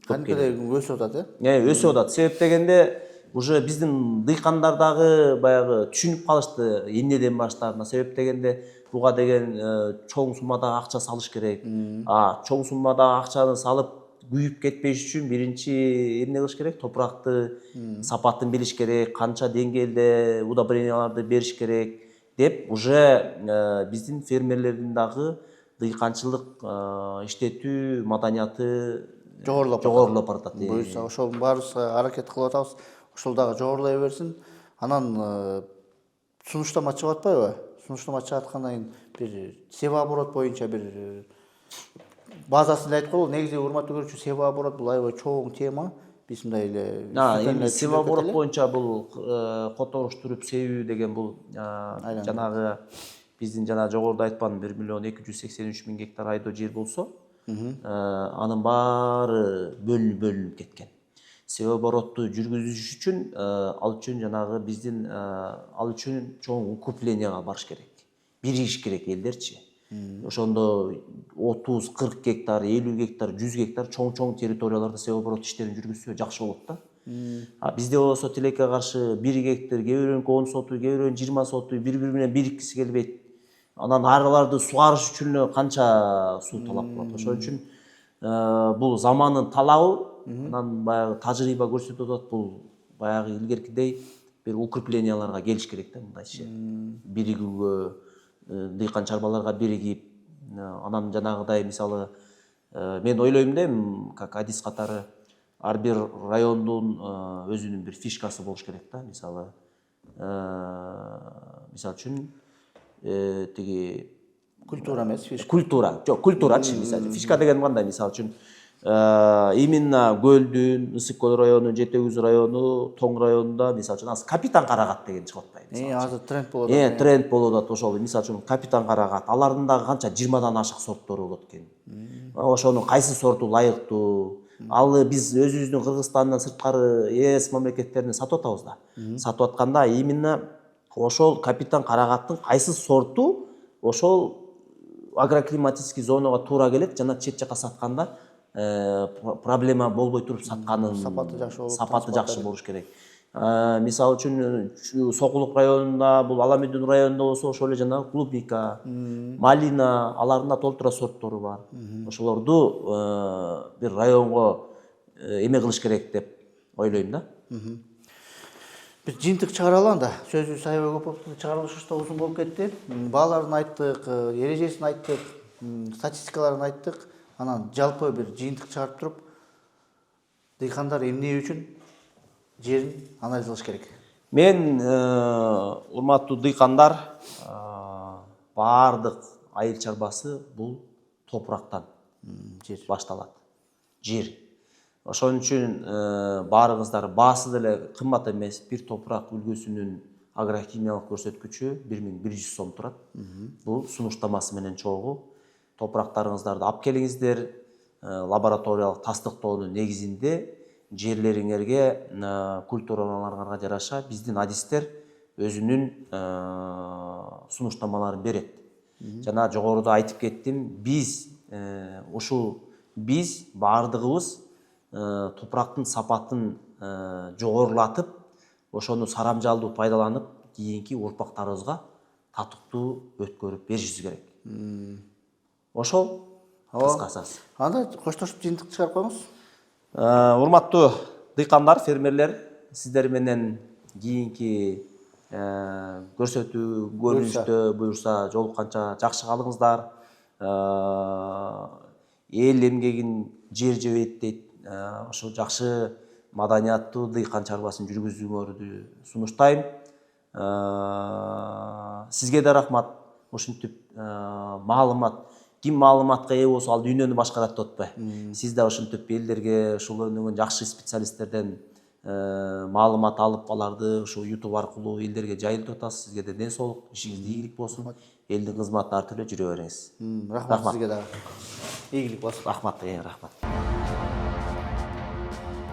Кантип өсүп атат, Өсүп атат. Себеп дегенде уже биздин дыйкандар дагы баягы түшүнүп калышты эмнеден баштаарына. Себеп дегенде буга деген чоң суммадагы акча салыш керек. Чоң суммадагы акчаны салып күйүп кетпеш үчүн биринчи эмне кылыш керек? Топуракты сапатын билиш керек, канча деңгээлде удобренияларды бериш керек деп уже биздин фермерлердин дагы дыйканчылык иштетүү маданияты жогорулап баратат. Буюрса ошол баарыбызга аракет кылып атабыз. Ошол дагы жогорулай берсин. Анан сунуштама чыгып атпайбы? Сунуштама чыгып аткандан кийин бир себооборот боюнча бир базасын айтып коелу. Негизи урматтуу көрүүчү, себооборот бул аябай чоң тема. Биз мындай эле себооборот боюнча бул которуштуруп себүү деген бул жанагы биздин жана жогоруда айткан 1.283.000 гектар айдоо жер болсо, анын баары бөлүнүп кеткен. Себооборотду жүргүзүш үчүн ал үчүн жанагы биздин ал үчүн чоң укрепленияга барыш керек. Биригиш керек элдерчи. Ошондо 30-40 гектар, 50 гектар, 100 гектар чоң территорияларда себооборот иштерин жүргүзсө жакшы болот да. Бизде болсо тилекке каршы 1 гектар, кээ бирөөнүкү 10 соту, кээ бирөөнүн 20 соту бири-бири менен бириткиси келбейт. Анан араларды сугарыш үчүн эле канча суу талап кылат. Ошон үчүн бул заманын талабы, анан баягы тажрыйба көрсөтүп атат, бул баягы илгеркидей бир укрепленияларга келиш керек да, мындайча. Биригүүгө, дыйкан чарбаларга биригип, анан жанагыдай мисалы мен ойлойм да, как адис катары ар бир райондун өзүнүн бир фишкасы болуш керек да. Мисалы үчүн тиги культура эмес, фишка. Культурачы, мисалы. Фишка деген кандай, мисалы үчүн именно Көлдүн, Ысык көл району, Жете Күз району, Тоң районунда мисалы үчүн Капитан Карагат деген чыгып атпайбы? Азыр тренд болуп атат. Тренд болуп атат ошол. Мисалы үчүн Капитан Карагат, алардын дагы канча 20дан ашык сорттору болот экен. Ошонун кайсы сорту лайыктуу? Ал биз өзүбүздүн Кыргызстандан сырткары ЕС мамлекеттерине сатып атабыз да. Сатып атканда именно ошол Капитан Карагаттын кайсы сорту ошол агроклиматический зонага туура келет, жана чет жака сатканда проблема болбой туруп сатканын сапаты жакшы болуш керек. Мисалы үчүн Сокулук районунда, бул Аламүдүн районунда болсо ошол эле жанагы клубника, малина, алардын да толтура сорттору бар. Ошолорду бир районго эме кылыш керек деп ойлойм да. Биз жыйынтык чыгаралы анда. Сөзүбүз аябай көп болуп, чыгарылыш да узун болуп кетти. Бааларын айттык, эрежесин айттык, статистикаларын айттык. Анан жалпы бир жыйынтык чыгарып туруп, дыйкандар эмне үчүн жерин анализ кылыш керек? Мен урматтуу дыйкандар, баардык айыл чарбасы бул топурактан башталат. Жер. Ошон үчүн баарыңыздар баасы деле кымбат эмес, бир топурак үлгүсүнүн агрохимиялык көрсөткүчү 1100 сом турат. Бул сунуштамасы менен чогуу. Топурактарыңыздарды алып келиңиздер, лабораториялык тастыктоонун негизинде жерлериңерге, культураларга жараша биздин адистер өзүнүн сунуштамаларын берет. Жана жогоруда айтып кеттим, биз баардыгыбыз топурактын сапатын жогорулатып, ошону сарамжалдуу пайдаланып, кийинки урпактарыбызга татыктуу өткөрүп беришибиз керек. Ошол кыскасы. Анда коштошуп жыйынтык чыгарып коюңуз. Урматтуу дыйкандар, фермерлер, сиздер менен кийинки көрсөтүү, көрүнүштө буюрса жолукканча жакшы калыңыздар. Эл эмгегин жер жебейт дейт. Ошо жакшы маданияттуу дыйкан чарбасын жүргүзүүңөрдү сунуштайм. Сизге да рахмат. Ушинтип маалымат, ким маалыматка ээ болсо ал дүйнөнү башкарат деп атпайбы? Сиз да ушинтип элдерге ушул өнүгөн жакшы специалисттерден маалымат алып, аларды ушу YouTube аркылуу элдерге жайылтып атасыз. Сизге да ден соолук, ишиңизде ийгилик болсун. Элдин кызматына ар түрдүү жүрө бериңиз. Рахмат сизге да. Ийгилик болсун. Рахмат.